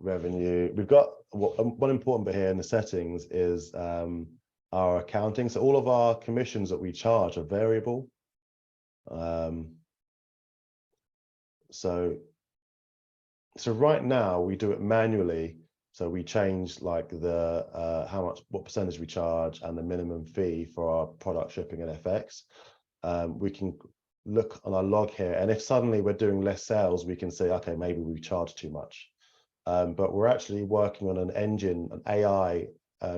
Revenue, we've got one important bit here in the settings is our accounting. So all of our commissions that we charge are variable. So right now we do it manually. So we change like the what percentage we charge and the minimum fee for our product shipping and FX. We can look on our log here, and if suddenly we're doing less sales, we can say, okay, maybe we charge too much. But we're actually working on an engine, an AI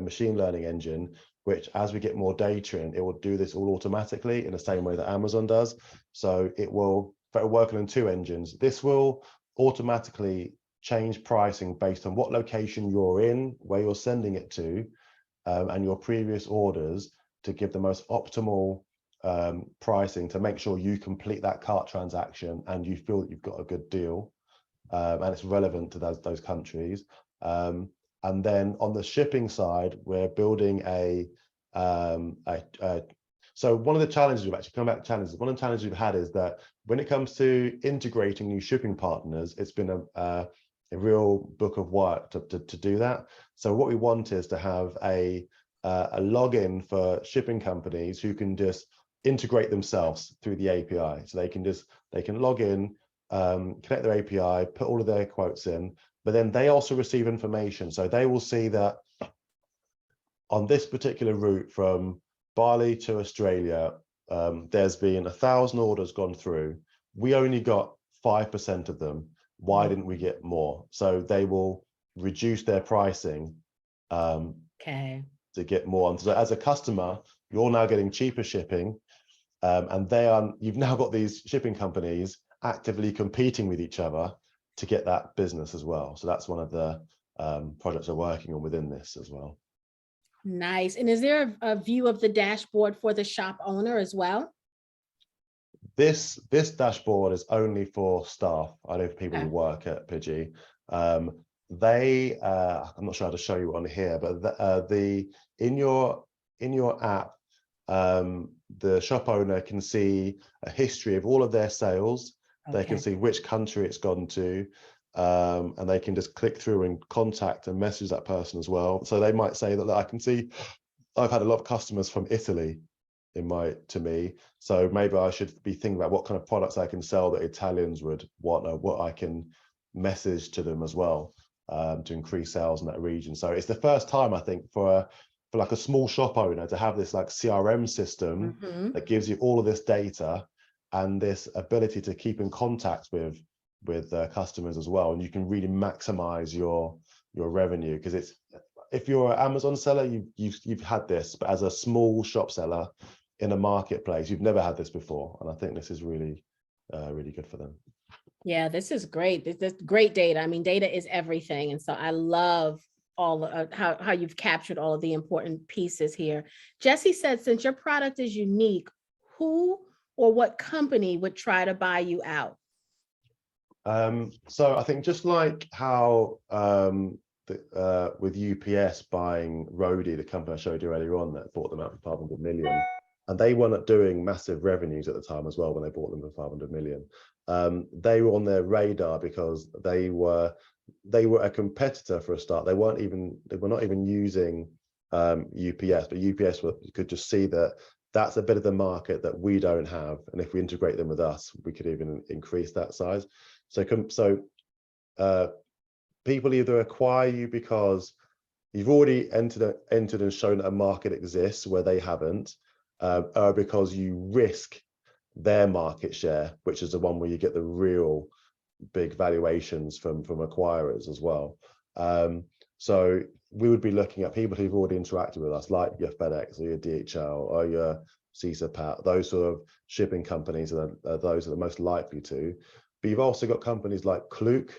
machine learning engine, which as we get more data in, it will do this all automatically in the same way that Amazon does. So it will, we're working on two engines. This will automatically change pricing based on what location you're in, where you're sending it to, and your previous orders, to give the most optimal pricing to make sure you complete that cart transaction and you feel that you've got a good deal, and it's relevant to those countries. And then on the shipping side, we're building so one of the challenges we've actually come back to challenges. One of the challenges we've had is that when it comes to integrating new shipping partners, it's been a real book of work to do that. So what we want is to have a login for shipping companies who can just integrate themselves through the API. So they can log in, connect their API, put all of their quotes in, but then they also receive information. So they will see that on this particular route from Bali to Australia, there's been 1,000 orders gone through. We only got 5% of them. Why didn't we get more? So they will reduce their pricing to get more on. So as a customer, you're now getting cheaper shipping, and you've now got these shipping companies actively competing with each other to get that business as well. So that's one of the projects we're working on within this as well. Nice. And is there a view of the dashboard for the shop owner as well? This dashboard is only for staff. I know people who work at Pigee. I'm not sure how to show you on here, but in your app, the shop owner can see a history of all of their sales. They can see which country it's gone to, and they can just click through and contact and message that person as well. So they might say that I can see I've had a lot of customers from Italy to me, so maybe I should be thinking about what kind of products I can sell that Italians would want, or what I can message to them as well, to increase sales in that region. So it's the first time, I think, for like a small shop owner to have this like CRM system that gives you all of this data and this ability to keep in contact with customers as well, and you can really maximize your revenue, because it's, if you're an Amazon seller, you've had this, but as a small shop seller in a marketplace, you've never had this before, and I think this is really really good for them. Yeah, this is great. This is great data. I mean, data is everything. And so I love all of how you've captured all of the important pieces here. Jesse said, since your product is unique, who or what company would try to buy you out? So I think just like how with UPS buying Roadie, the company I showed you earlier on that bought them out for 500 million, and they weren't doing massive revenues at the time as well when they bought them for 500 million. They were on their radar because they were a competitor for a start. They were not even using UPS, but UPS could just see that that's a bit of the market that we don't have, and if we integrate them with us, we could even increase that size. So people either acquire you because you've already entered and shown that a market exists where they haven't, or because you risk their market share, which is the one where you get the real big valuations from acquirers as well. So we would be looking at people who've already interacted with us, like your FedEx or your DHL or your CSAPAT. Those sort of shipping companies are those are the most likely to. But you've also got companies like Klook,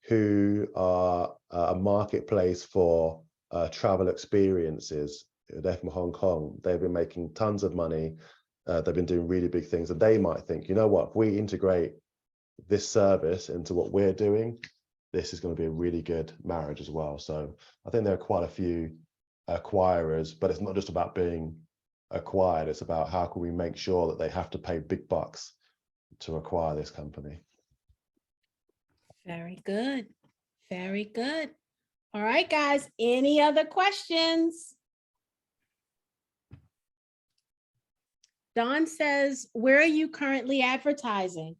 who are a marketplace for travel experiences. They're from Hong Kong. They've been making tons of money. They've been doing really big things, and they might think, you know what, if we integrate this service into what we're doing, this is going to be a really good marriage as well. So I think there are quite a few acquirers, but it's not just about being acquired. It's about how can we make sure that they have to pay big bucks to acquire this company. Very good. Very good. All right, guys. Any other questions? Don says, where are you currently advertising?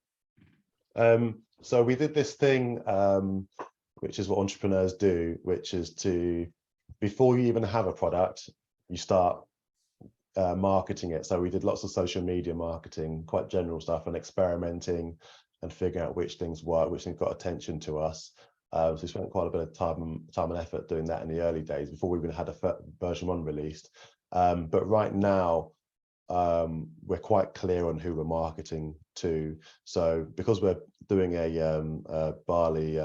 So we did this thing, which is what entrepreneurs do, which is to, before you even have a product, you start marketing it. So we did lots of social media marketing, quite general stuff, and experimenting and figuring out which things work, which things got attention to us. So we spent quite a bit of time and effort doing that in the early days before we even had a version 1 released. But right now, we're quite clear on who we're marketing to. So because we're doing a barley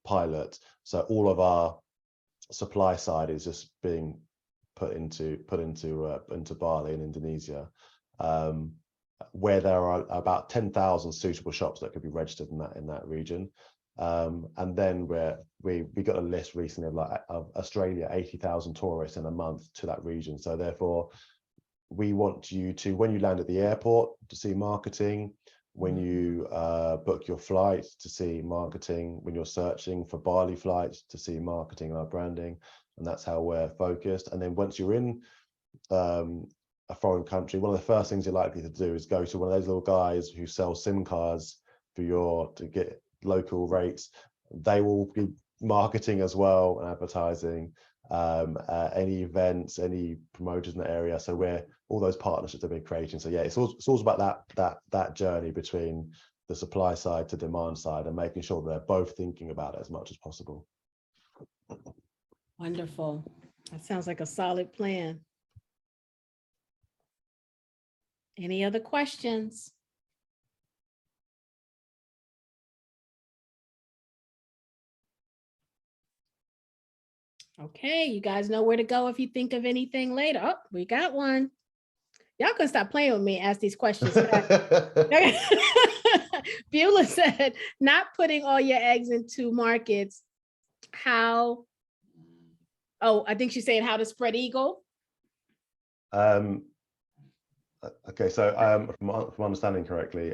pilot, so all of our supply side is just being put into barley in Indonesia, where there are about 10,000 suitable shops that could be registered in that region. And then we got a list recently of Australia, 80,000 tourists in a month to that region. So therefore, we want you to, when you land at the airport, to see marketing, when you book your flight, to see marketing, when you're searching for barley flights, to see marketing and our branding. And that's how we're focused. And then once you're in a foreign country, one of the first things you're likely to do is go to one of those little guys who sell SIM cards to get local rates. They will be marketing as well and advertising, any events, any promoters in the area. So we're all those partnerships that we're creating. So yeah, it's all about that journey between the supply side to demand side, and making sure they're both thinking about it as much as possible. Wonderful. That sounds like a solid plan. Any other questions? Okay, you guys know where to go if you think of anything later. Oh, we got one. Y'all can stop playing with me and ask these questions. Beulah said, not putting all your eggs in 2 markets. How? Oh, I think she's saying how to spread eagle. Okay, so from understanding correctly,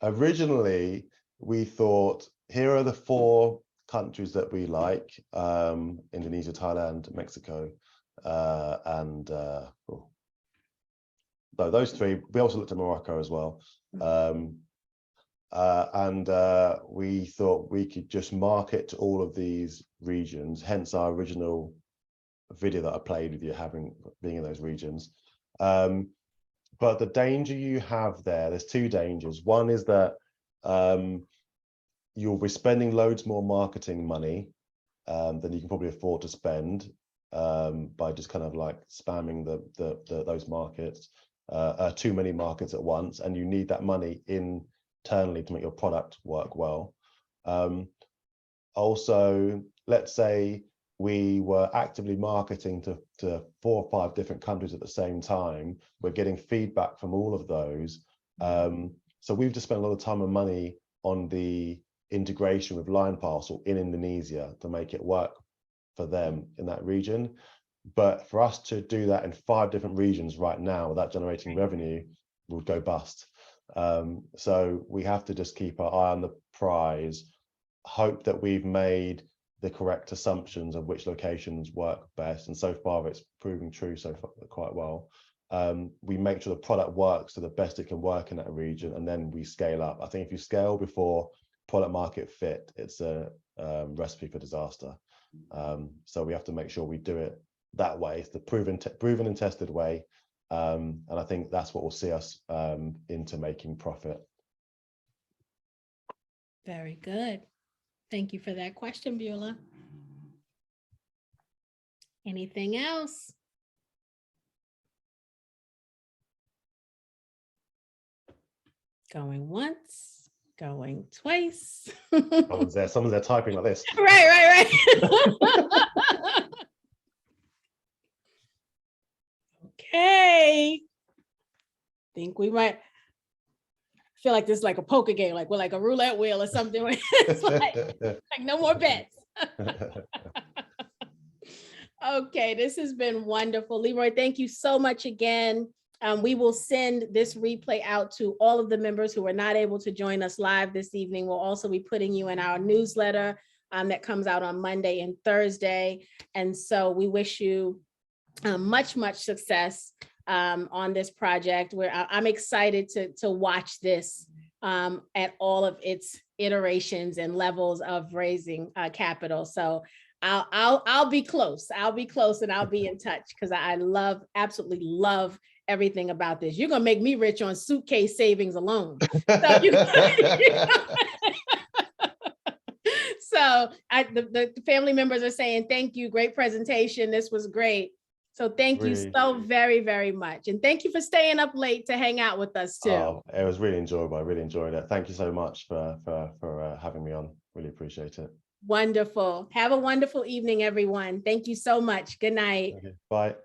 originally we thought, here are the 4 countries that we like: Indonesia, Thailand, Mexico, and those 3. We also looked at Morocco as well. And we thought we could just market to all of these regions, hence our original video that I played with you being in those regions. But the danger you have there's two dangers. One is that you'll be spending loads more marketing money than you can probably afford to spend by just kind of like spamming those markets, too many markets at once, and you need that money internally to make your product work well. Also, let's say we were actively marketing to 4 or 5 different countries at the same time. We're getting feedback from all of those. So we've just spent a lot of time and money on the integration with Line Parcel in Indonesia to make it work for them in that region. But for us to do that in 5 different regions right now without generating revenue would go bust. So we have to just keep our eye on the prize, hope that we've made the correct assumptions of which locations work best, and so far it's proving true so far quite well. We make sure the product works to the best it can work in that region, and then we scale up. I think if you scale before product market fit, it's a recipe for disaster. So we have to make sure we do it that way. It's the proven and tested way, and I think that's what will see us into making profit. Very good. Thank you for that question, Beulah. Anything else? Going once, going twice. Someone's there typing like this. Right. Okay. Think we might feel like this is like a poker game, like we're like a roulette wheel or something. It's like no more bets. Okay, this has been wonderful. Leroy, thank you so much again. We will send this replay out to all of the members who were not able to join us live this evening. We'll also be putting you in our newsletter that comes out on Monday and Thursday. And so we wish you much success on this project. I'm excited to watch this at all of its iterations and levels of raising capital. So I'll be close. I'll be close and I'll be in touch because I absolutely love everything about this. You're gonna make me rich on suitcase savings alone. So so the family members are saying thank you, great presentation. This was great. So thank you so very much. And thank you for staying up late to hang out with us too. Oh, it was really enjoyable. I really enjoyed it. Thank you so much for having me on. Really appreciate it. Wonderful. Have a wonderful evening, everyone. Thank you so much. Good night. Okay, bye.